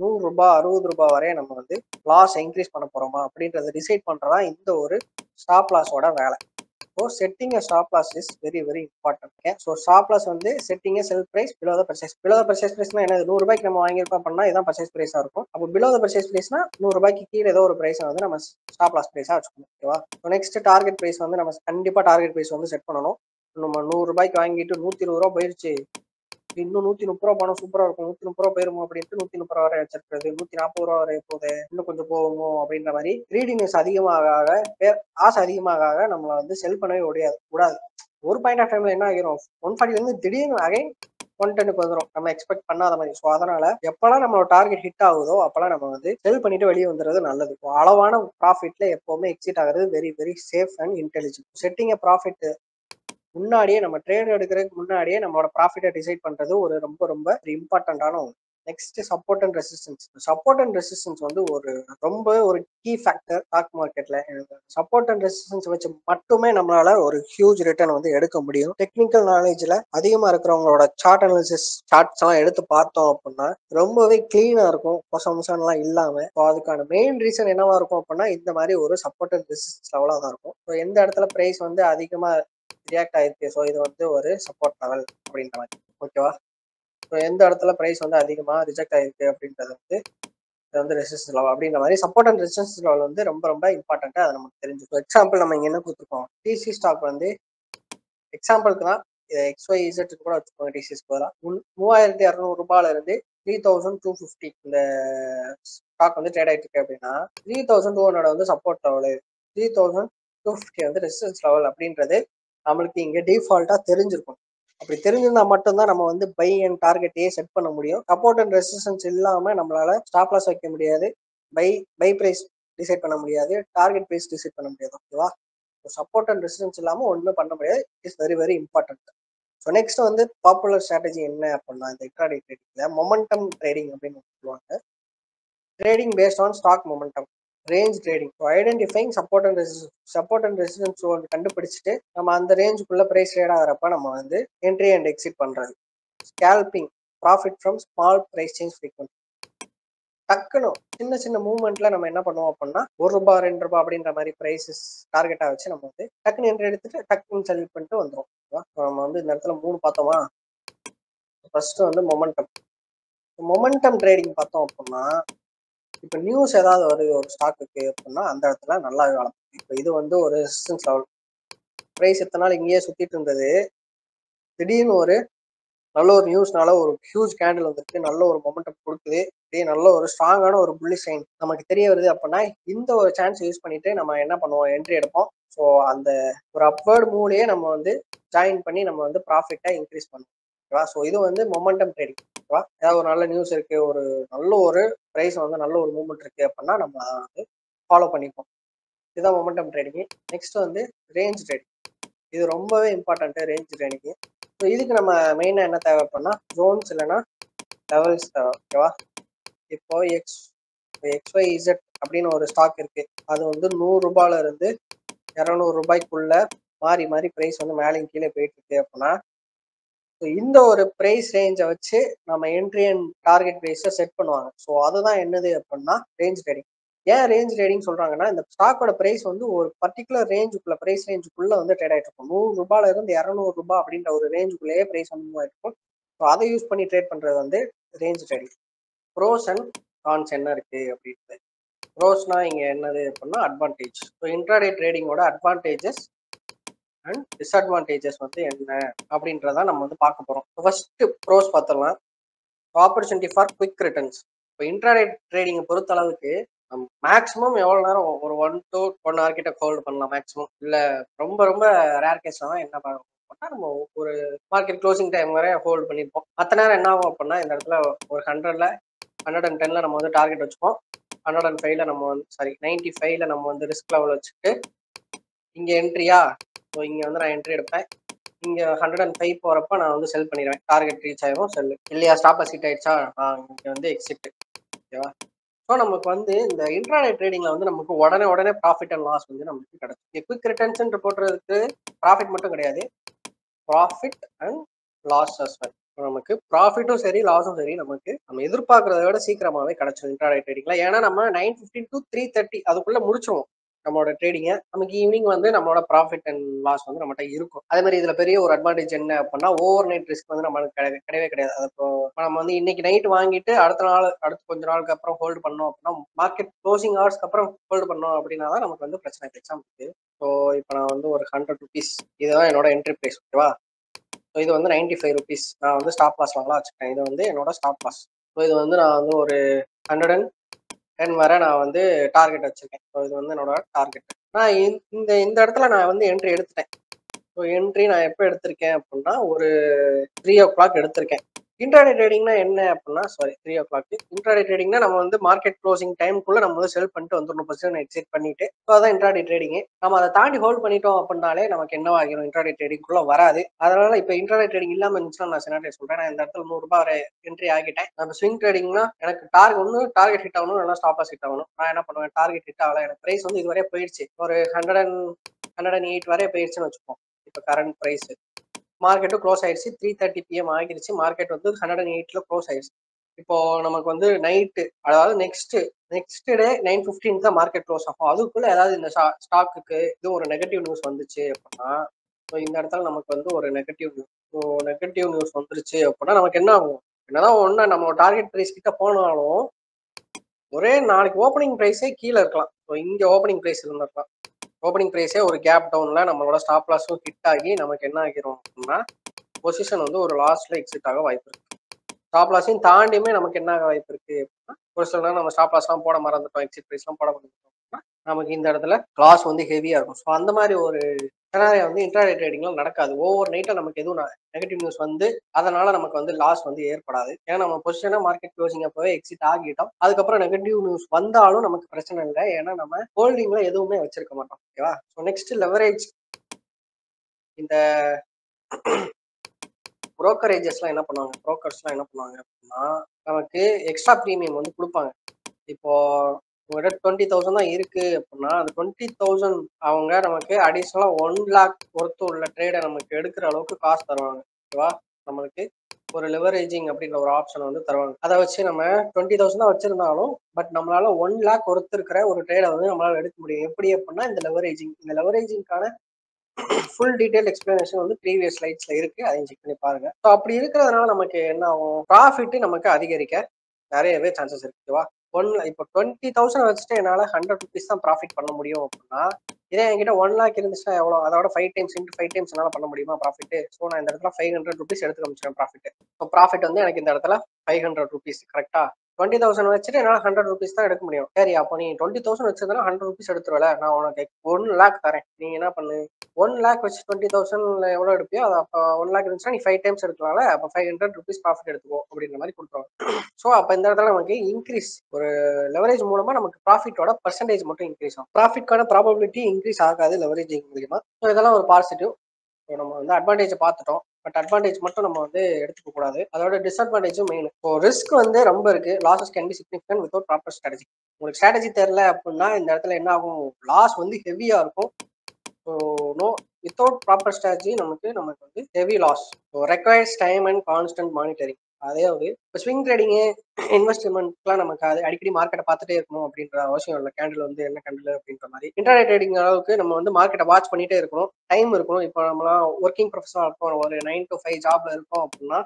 100 ரூபாய் 60 ரூபாய் வரைய நம்ம வந்து லாஸ் இன்க்ரீஸ் பண்ண போறோமா அப்படின்றத டிசைட் பண்றதா இந்த ஒரு ஸ்டாப் லாஸோட வேலை. So setting a stop loss is very very important. Okay, so stop loss வந்து setting sell price below the purchase. Below the purchase பிரைஸ்னா என்ன, 100 ரூபாய்க்கு நம்ம வாங்கியிருக்கோம் அப்படின்னா இதான் பர்ச்சேஸ் பிரைஸா இருக்கும். அப்போ பிலோ த பர்ச்சேஸ் பிரைஸ்னா 100 ரூபாய்க்கு கீழே ஏதோ ஒரு பிரைஸ் வந்து நம்ம ஸ்டாப் லாஸ் பிரைஸா வச்சுக்கணும். ஓகேவா? நெக்ஸ்ட் டார்கெட் பிரைஸ் வந்து நம்ம கண்டிப்பா டார்கெட் பிரைஸ் வந்து செட் பண்ணணும். நம்ம 100 ரூபாய்க்கு வாங்கிட்டு 120 ரூபா போயிருச்சு, இன்னும் 130 ரூபா பணம் சூப்பரா இருக்கும், 130 ரூபா போயிருமோ அப்படின்ட்டு 130 ரூபா வரை வச்சிருக்கிறது, 140 ரூபா வரை போகுது, இன்னும் கொஞ்சம் போகுமோ அப்படின்ற மாதிரி ரீடிங்ஸ் அதிகமாக ஆசை அதிகமாக நம்மளை வந்து செல் பண்ணவே கூடாது. ஒரு பாயிண்ட் ஆஃப் டைம்ல என்ன ஆகிரும், 140 வந்து திடீர்னு அகைன் 110க்கு வந்துடும், நம்ம எக்ஸ்பெக்ட் பண்ணாத மாதிரி. ஸோ அதனால எப்பெல்லாம் நம்மளோட டார்கெட் ஹிட் ஆகுதோ அப்பெல்லாம் நம்ம வந்து செல் பண்ணிட்டு வெளியே வந்துடுறது நல்லது. அளவான ப்ராஃபிட்ல எப்பவுமே எக்ஸிட் ஆகிறது very very safe and intelligent. Setting profit முன்னாடியே, நம்ம ட்ரேட் எடுக்கிறதுக்கு முன்னாடியே நம்மளோட ப்ராஃபிட்டை டிசைட் பண்றது ஒரு ரொம்ப ரொம்ப இம்பார்ட்டன்டான ஒன்று. Next support and resistance. Support and resistance வந்து ஒரு கீ ஃபேக்டர் ஸ்டாக் மார்க்கெட்ல. சப்போர்ட் அண்ட் ரெசிஸ்டன்ஸ் வச்சு மட்டுமே நம்மளால ஒரு ஹியூஜ் ரிட்டர்ன் வந்து எடுக்க முடியும். டெக்னிக்கல் நாலேஜ்ல அதிகமா இருக்கிறவங்களோட சார்ட் அனாலிசிஸ் சார்ட்ஸ் எல்லாம் எடுத்து பார்த்தோம் அப்படின்னா ரொம்பவே கிளீனா இருக்கும், கொசம்சன் எல்லாம் இல்லாம. அதுக்கான மெயின் ரீசன் என்னவா இருக்கும் அப்படின்னா இந்த மாதிரி ஒரு சப்போர்ட் அண்ட் ரெசிஸ்டன்ஸ் லெவலா தான் இருக்கும். ஸோ எந்த இடத்துல பிரைஸ் வந்து அதிகமா ரியாக்ட் ஆயிருக்கு, ஸோ இது வந்து ஒரு சப்போர்ட் லெவல் அப்படின்ற மாதிரி. ஓகேவா? ஸோ எந்த இடத்துல பிரைஸ் வந்து அதிகமா ரிஜெக்ட் ஆயிருக்கு அப்படின்றது வந்து இது வந்து ரெசிஸ்டன்ஸ் லெவல் அப்படின்ற மாதிரி. சப்போர்ட் அண்ட் ரெசிஸ்டன்ஸ் லெவல் வந்து ரொம்ப ரொம்ப இம்பார்ட்டன்ட்டா அதை நமக்கு தெரிஞ்சுக்கும். எக்ஸாம்பிள் நம்ம இங்க என்ன கொடுத்துருக்கோம், டிசி ஸ்டாக் வந்து எக்ஸாம்பிளுக்கு தான், XYZ கூட வச்சுக்கோங்க. டிசிஎஸ் பதிலாக 3200 ரூபாயில இருந்து 3250 இந்த ஸ்டாக் வந்து ட்ரேட் ஆயிட்டு இருக்கு அப்படின்னா 3200 வந்து சப்போர்ட் லெவலு, 3250 வந்து ரெசிஸ்டன்ஸ் லெவல் அப்படின்றது நம்மளுக்கு இங்க டிஃபால்ட்டா தெரிஞ்சிருக்கும். அப்படி தெரிஞ்சிருந்தா மட்டும்தான் நம்ம வந்து பை அண்ட் டார்கெட்டையே செட் பண்ண முடியும். சப்போர்ட் அண்ட் ரெசிஸ்டன்ஸ் இல்லாம நம்மளால ஸ்டாப் லாஸ் வைக்க முடியாது, பை பிரைஸ் டிசைட் பண்ண முடியாது, டார்கெட் பிரைஸ் டிசைட் பண்ண முடியாது. ஓகேவா? சப்போர்ட் அண்ட் ரெசிஸ்டன்ஸ் இல்லாம ஒன்றும் பண்ண முடியாது. It's very very important. So next வந்து பாப்புலர் ஸ்ட்ராட்டஜி என்ன அப்படின்னா இந்த இன்ட்ராடே ட்ரேடிங்ல மொமெண்டம் ட்ரேடிங் அப்படின்னு சொல்லுவாங்க. Trading based on stock momentum. Range trading, identifying support and resistance கண்டுபிடிச்சிட்டு நம்ம அந்த ரேஞ்சுக்குள்ள பிரைஸ் ட்ரேட் ஆகிறப்ப நம்ம வந்து என்ட்ரி அண்ட் எக்ஸிட் பண்றது. Scalping, profit from small price change frequency. டக்குன்னு சின்ன சின்ன மூவ்மெண்ட்ல நம்ம என்ன பண்ணுவோம் அப்படின்னா 1 ரூபாய் 2 ரூபாய் அப்படின்ற மாதிரி பிரைசஸ் டார்கெட்டா வச்சு நம்ம வந்து டக்குன்னு என்ட்ரி எடுத்துட்டு டக்குன்னு செல் பண்ணிட்டு வந்துடும். நம்ம வந்து இந்த இடத்துல 3 பார்த்தோமா. ஃபர்ஸ்ட் வந்து மொமெண்டம் ட்ரேடிங் பார்த்தோம் அப்படின்னா இப்போ நியூஸ் ஏதாவது வருது ஒரு ஸ்டாக்குக்கு அப்படின்னா அந்த இடத்துல நல்லா வேலை. இப்போ இது வந்து ஒரு ரெசிஸ்டன்ஸ் லெவல். பிரைஸ் எத்தனை நாள் இங்கேயே சுத்திட்டு இருந்தது, திடீர்னு ஒரு நல்ல ஒரு நியூஸ்னால ஒரு ஹியூஜ் கேண்டில் வந்துருக்கு, நல்ல ஒரு மொமெண்டம் கொடுக்குது, இதே நல்ல ஒரு ஸ்ட்ராங்கான ஒரு புல்லிஷ் சைன் நமக்கு தெரிய வருது அப்படின்னா இந்த ஒரு சான்ஸ் யூஸ் பண்ணிட்டு நம்ம என்ன பண்ணுவோம், என்ட்ரி எடுப்போம். ஸோ அந்த ஒரு அப்வர்ட் மூவ்லயே நம்ம வந்து ஜாயின் பண்ணி நம்ம வந்து ப்ராஃபிட்டை இன்க்ரீஸ் பண்ணுவோம். ஓகேவா? ஸோ இது வந்து மொமெண்டம் ட்ரேடிங். ஓகேவா? ஏதாவது ஒரு நல்ல நியூஸ் இருக்கு, ஒரு நல்ல ஒரு பிரைஸ் வந்து நல்ல ஒரு மூவ்மெண்ட் இருக்கு அப்படின்னா நம்ம வந்து ஃபாலோ பண்ணிப்போம். இதுதான் மொமெண்டம் ட்ரேடிங். நெக்ஸ்ட் வந்து ரேஞ்ச் ட்ரேடிங். இது ரொம்பவே இம்பார்ட்டன்ட் ரேஞ்ச் ட்ரேடிங். ஸோ இதுக்கு நம்ம மெயினா என்ன தேவை அப்படின்னா ஜோன்ஸ் இல்லைன்னா லெவல்ஸ் தேவை. ஓகேவா? இப்போ XYZ அப்படின்னு ஒரு ஸ்டாக் இருக்கு, அது வந்து 100 ரூபாயில இருந்து 200 ரூபாய்க்குள்ள மாறி மாறி பிரைஸ் வந்து மேலே கீழே போயிட்டு இருக்கு அப்படின்னா இந்த ஒரு பிரைஸ் ரேஞ்சை வச்சு நம்ம என்ட்ரி அண்ட் டார்கெட் பிரைஸை செட் பண்ணுவாங்க. ஸோ அதுதான் என்னது அப்படின்னா ரேஞ்ச் ட்ரேடிங். ஏன் ரேஞ்ச் ட்ரேடிங் சொல்றாங்கன்னா, இந்த ஸ்டாக்கோட பிரைஸ் வந்து ஒரு பர்டிகுலர் ரேஞ்சுக்குள்ள பிரைஸ் ரேஞ்சுக்குள்ள வந்து ட்ரேட் ஆகிட்டு இருக்கும். ₹100 200 அப்படின்ற ஒரு ரேஞ்சுக்குள்ளேயே பிரைஸ் வந்து மூவ் ஆகிட்டு இருக்கும். ஸோ அதை யூஸ் பண்ணி ட்ரேட் பண்றது வந்து range trading. Pros and cons என்ன இருக்கு அப்படின்றது. ப்ரோஸ்னா இங்க என்னது அப்படின்னா அட்வான்டேஜ். ஸோ இன்ட்ராடே ட்ரேடிங்கோட அட்வான்டேஜஸ் அண்ட் டிஸ்அட்வான்டேஜஸ் வந்து என்ன அப்படின்றத நம்ம வந்து பார்க்க போறோம். ஃபர்ஸ்ட் ப்ரோஸ் பார்த்தோம்னா ஆப்பர்ச்சுனிட்டி ஃபார் குவிக் ரிட்டர்ன்ஸ். இப்போ இன்ட்ராடே ட்ரேடிங்கை பொறுத்த அளவுக்கு மேக்ஸிமம் எவ்வளோ நேரம் ஒரு 1 to 1 hour கிட்ட ஹோல்டு பண்ணலாம் மேக்ஸிமம். இல்லை ரொம்ப ரொம்ப ரேர் கேஸ்ல தான் என்ன பண்ணா நம்ம ஒரு மார்க்கெட் க்ளோசிங் டைம் வரை ஹோல்டு பண்ணியிருப்போம். மற்ற நேரம் என்ன ஆகும் அப்படின்னா இந்த இடத்துல ஒரு 100ல 110ல நம்ம வந்து டார்கெட் வச்சுப்போம். 105ல நம்ம வந்து 95ல நம்ம வந்து ரிஸ்க் லெவல் வச்சுட்டு இங்கே என்ட்ரியா, ஸோ இங்கே வந்து நான் என்ட்ரி எடுப்பேன். இங்கே 105 போகிறப்ப நான் வந்து செல் பண்ணிடுவேன். டார்கெட் ரீச் ஆயிரும் செல்லு. இல்லையா ஸ்டாப் ஹிட் ஆயிடுச்சா இங்கே வந்து எக்ஸிட். ஓகேவா? ஸோ நமக்கு வந்து இந்த இன்ட்ராடே ட்ரேடிங்ல வந்து நமக்கு உடனே ப்ராஃபிட் அண்ட் லாஸ் வந்து நமக்கு கிடைக்கும். குவிக் ரிட்டர்ன்ஸ் போடுறதுக்கு ப்ராஃபிட் மட்டும் கிடையாது, profit and loss as well. நமக்கு ப்ராஃபிட்டும் சரி லாஸும் சரி நமக்கு நம்ம எதிர்பார்க்கறத விட சீக்கிரமாவே கிடைச்சிடும் இன்ட்ராடே ட்ரேடிங்ல. ஏன்னா நம்ம 9:15 to 3:30 அதுக்குள்ள முடிச்சிருவோம் நம்மளோட ட்ரேடிங்கை. நமக்கு ஈவினிங் வந்து நம்மளோட ப்ராஃபிட் அண்ட் லாஸ் வந்து நம்மகிட்ட இருக்கும். அதே மாதிரி இதுல பெரிய ஒரு அட்வான்டேஜ் என்ன அப்படின்னா ஓவர் நைட் ரிஸ்க் வந்து நம்மளுக்கு கிடையவே கிடையாது. அது இப்போ நம்ம வந்து இன்னைக்கு நைட் வாங்கிட்டு அடுத்த கொஞ்ச நாளுக்கு அப்புறம் ஹோல்டு பண்ணோம் அப்படின்னா மார்க்கெட் க்ளோசிங் ஹவர்ஸ்க்கு அப்புறம் ஹோல்டு பண்ணோம் அப்படின்னா தான் நமக்கு வந்து பிரச்சனை. எக்ஸாம்பிளுக்கு ஸோ இப்போ நான் வந்து ஒரு ₹100 இதுதான் என்னோட என்ட்ரி பிரைஸ். ஓகேவா? ஸோ இது வந்து ₹95 நான் வந்து ஸ்டாப் லாஸ் வாங்கலாம் வச்சுக்கேன். இது வந்து என்னோட ஸ்டாப் லாஸ். ஸோ இது வந்து நான் வந்து ஒரு 110 வரை நான் வந்து டார்கெட் வச்சிருக்கேன். ஸோ இது வந்து என்னோட டார்கெட். நான் இந்த இந்த இடத்துல நான் வந்து என்ட்ரி எடுத்துட்டேன். ஸோ என்ட்ரி நான் எப்போ எடுத்திருக்கேன் அப்படின்னா ஒரு 3 o'clock எடுத்திருக்கேன். இன்ட்ராடே ட்ரேடிங்னா என்ன அப்படின்னா 3 o'clock. இன்ட்ராடே ட்ரேடிங்னா நம்ம வந்து மார்க்கெட் க்ளோசிங் டைமுக்குள்ள நம்ம வந்து செல் பண்ணிட்டு வந்துடணும் பொசிஷன் எக்ஸிட் பண்ணிட்டு. ஸோ அதான் இன்ட்ராடே ட்ரேடிங். நம்ம அதை தாண்டி ஹோல்ட் பண்ணிட்டோம் அப்படின்னாலே நமக்கு என்ன ஆகிரும், இன்ட்ராடே ட்ரேடிங்குள்ள வராது. அதனால இப்போ இன்ட்ராடே ட்ரேடிங் இல்லாம இருந்துச்சுன்னா நான் சினாரியோ சொல்றேன். நான் இந்த இடத்துல ₹100 வரை என்ட்ரி ஆகிட்டேன். நம்ம ஸ்விங் ட்ரேடிங்னா எனக்கு டார்கெட் ஹிட் ஆகணும், இல்லைனா ஸ்டாப் லாஸ் ஹிட் ஆகணும். நான் என்ன பண்ணுவேன், டார்கெட் ஹிட் ஆகல, எனக்கு பிரைஸ் வந்து இதுவரை போயிடுச்சு, ஒரு 108 வரை போயிடுச்சுன்னு வச்சுப்போம். இப்போ கரண்ட் பிரைஸ் மார்க்கெட்டும் க்ளோஸ் ஆயிடுச்சு, 3:30 PM ஆகிடுச்சு. மார்க்கெட் வந்து 108ல க்ளோஸ் ஆயிடுச்சு. இப்போ நமக்கு வந்து நைட்டு, அதாவது நெக்ஸ்ட் டே 9:15 தான் மார்க்கெட் க்ளோஸ் ஆகும். அதுக்குள்ள ஏதாவது இந்த ஸ்டாக்குக்கு இது ஒரு நெகட்டிவ் நியூஸ் வந்துச்சு அப்படின்னா, ஸோ இந்த இடத்துல நமக்கு வந்து ஒரு நெகட்டிவ் நியூஸ் வந்துருச்சு அப்படின்னா நமக்கு என்ன ஆகும், என்னதான் ஒண்ணு நம்ம டார்கெட் பிரைஸ் கிட்ட போனாலும் ஒரே நாளைக்கு ஓப்பனிங் பிரைஸே கீழே இருக்கலாம். ஸோ இங்க ஓப்பனிங் பிரைஸ் இருந்திருக்கலாம். ஓப்பனிங் பிரைஸே ஒரு கேப் டவுன்ல நம்மளோட ஸ்டாப் லாஸும் ஹிட் ஆகி நமக்கு என்ன ஆகிரும் அப்படின்னா பொசிஷன் வந்து ஒரு லாஸ்ட்ல எக்ஸிட் ஆக வாய்ப்பு இருக்கு. ஸ்டாப் லாஸையும் தாண்டியுமே நமக்கு என்ன ஆக வாய்ப்பு இருக்கு அப்படின்னா ஒரு சில நேரம் நம்ம ஸ்டாப் லாஸ்லாம் போட மறந்துட்டோம், எக்ஸிட் பிரைஸ்லாம் போட மறந்துட்டோம் அப்படின்னா நமக்கு இந்த இடத்துல லாஸ் வந்து ஹெவியா இருக்கும். ஸோ அந்த மாதிரி ஒரு சினாரியோ வந்து இன்ட்ராடே ட்ரேடிங்ல நடக்காது. ஓவர் நைட்டா நமக்கு எதுவும் நெகட்டிவ் நியூஸ் வந்து அதனால நமக்கு வந்து லாஸ் வந்து ஏற்படாது. ஏன்னா நம்ம பொசிஷனா மார்க்கெட் க்ளோசிங் அப்பவே எக்ஸிட் ஆகிட்டோம். அதுக்கப்புறம் நெகட்டிவ் நியூஸ் வந்தாலும் நமக்கு பிரச்சனை இல்லை, ஏன்னா நம்ம ஹோல்டிங்ல எதுவுமே வச்சிருக்க மாட்டோம். ஓகேவா? So next leverage. இந்த புரோக்கரேஜஸ்லாம் என்ன பண்ணுவாங்க, புரோக்கர்ஸ்லாம் என்ன பண்ணுவாங்க அப்படின்னா நமக்கு எக்ஸ்ட்ரா ப்ரீமியம் வந்து கொடுப்பாங்க. இப்போ உங்கள்கிட்ட 20,000 தான் இருக்கு அப்படின்னா அந்த 20,000 அவங்க நமக்கு அடிஷ்னலா 1 lakh ஒர்த்து உள்ள ட்ரேடை நமக்கு எடுக்கிற அளவுக்கு காசு தருவாங்க. ஓகேவா? நம்மளுக்கு ஒரு லெவரேஜிங் அப்படின்ற ஒரு ஆப்ஷன் வந்து தருவாங்க. அதை வச்சு நம்ம 20,000 தான் வச்சிருந்தாலும் பட் நம்மளால 1 lakh ஒர்த்து இருக்கிற ஒரு ட்ரேடை வந்து நம்மளால எடுக்க முடியும். எப்படி அப்படின்னா இந்த லெவரேஜிங்கான ஃபுல் டீடைல் எக்ஸ்பிளனேஷன் வந்து ப்ரீவியஸ் ஸ்லைட்ஸ்ல இருக்கு, அதையும் செக் பண்ணி பாருங்க. ஸோ அப்படி இருக்கிறதுனால நமக்கு என்ன ஆகும், ப்ராஃபிட் நமக்கு அதிகரிக்க நிறையவே சான்சஸ் இருக்குவா. இப்போ 20,000 வச்சுட்டு என்னால ₹100 தான் ப்ராஃபிட் பண்ண முடியும் அப்படின்னா இதே என்கிட்ட 1 lakh இருந்துச்சுன்னா எவ்வளோ, அதோட 5 times into 5 times என்னால பண்ண முடியுமா ப்ராஃபிட். ஸோ நான் இந்த இடத்துல ₹500 எடுத்து காமிச்சிட்டேன் ப்ராஃபிட். ஸோ ப்ராஃபிட் வந்து எனக்கு இந்த இடத்துல ₹500 கரெக்டா. 20,000 வச்சுட்டு என்னால ₹100 தான் எடுக்க முடியும். சரி, அப்போ நீ 20,000 வச்சிருந்தா ₹100 எடுத்துருவல, நான் உனக்கு 1 lakh தரேன், நீ என்ன பண்ணு 1 lakh வச்சு 20,000ல எவ்வளோ எடுப்பியோ அது அப்போ 1 lakh இருந்துச்சுன்னா நீ 5 times எடுக்கலாம்ல, அப்போ ₹500 ப்ராஃபிட் எடுத்துக்கோ அப்படின்ற மாதிரி கொடுத்துருவாங்க. ஸோ அப்போ இந்த இடத்துல நமக்கு இன்க்ரீஸ் ஒரு லெவரேஜ் மூலமா நமக்கு ப்ராஃபிட்டோட பர்சன்டேஜ் மட்டும் இன்க்ரீஸ் ஆகும். ப்ராஃபிட்கான ப்ராபபிலிட்டி இன்க்ரீஸ் ஆகாது லெவரேஜிங் மூலியமா. ஸோ இதெல்லாம் ஒரு பாசிட்டிவ். ஸோ நம்ம வந்து அட்வான்டேஜ் பார்த்துட்டோம், பட் அட்வான்டேஜ் மட்டும் நம்ம வந்து எடுத்துக்க கூடாது, அதோட டிஸ்அட்வான்டேஜும் மெயின். ஸோ ரிஸ்க் வந்து ரொம்ப இருக்கு. Losses can be significant without proper strategy. உங்களுக்கு ஸ்ட்ராட்டஜி தெரியல அப்படின்னா இந்த இடத்துல என்ன ஆகும், லாஸ் வந்து ஹெவியா இருக்கும். So no, without proper strategy நமக்கு வந்து heavy loss. Requires time and constant monitoring. அதாவது இப்போ ஸ்விங் ட்ரேடிங்கு இன்வெஸ்ட்மெண்ட்லாம் நமக்கு அது அடிக்கடி மார்க்கெட்டை பார்த்துட்டே இருக்கணும் அப்படின்ற அவசியம் இல்லை. கேண்டில் வந்து என்ன கேண்டில் அப்படின்ற மாதிரி இன்ட்ராடே ட்ரேடிங் அளவுக்கு நம்ம வந்து மார்க்கெட்டை வாட்ச் பண்ணிட்டே இருக்கணும், டைம் இருக்கணும். இப்போ நம்மளாம் ஒர்க்கிங் ப்ரொஃபஷனல் இருக்கோம், ஒரு 9 to 5 ஜாப்ல இருக்கோம் அப்படின்னா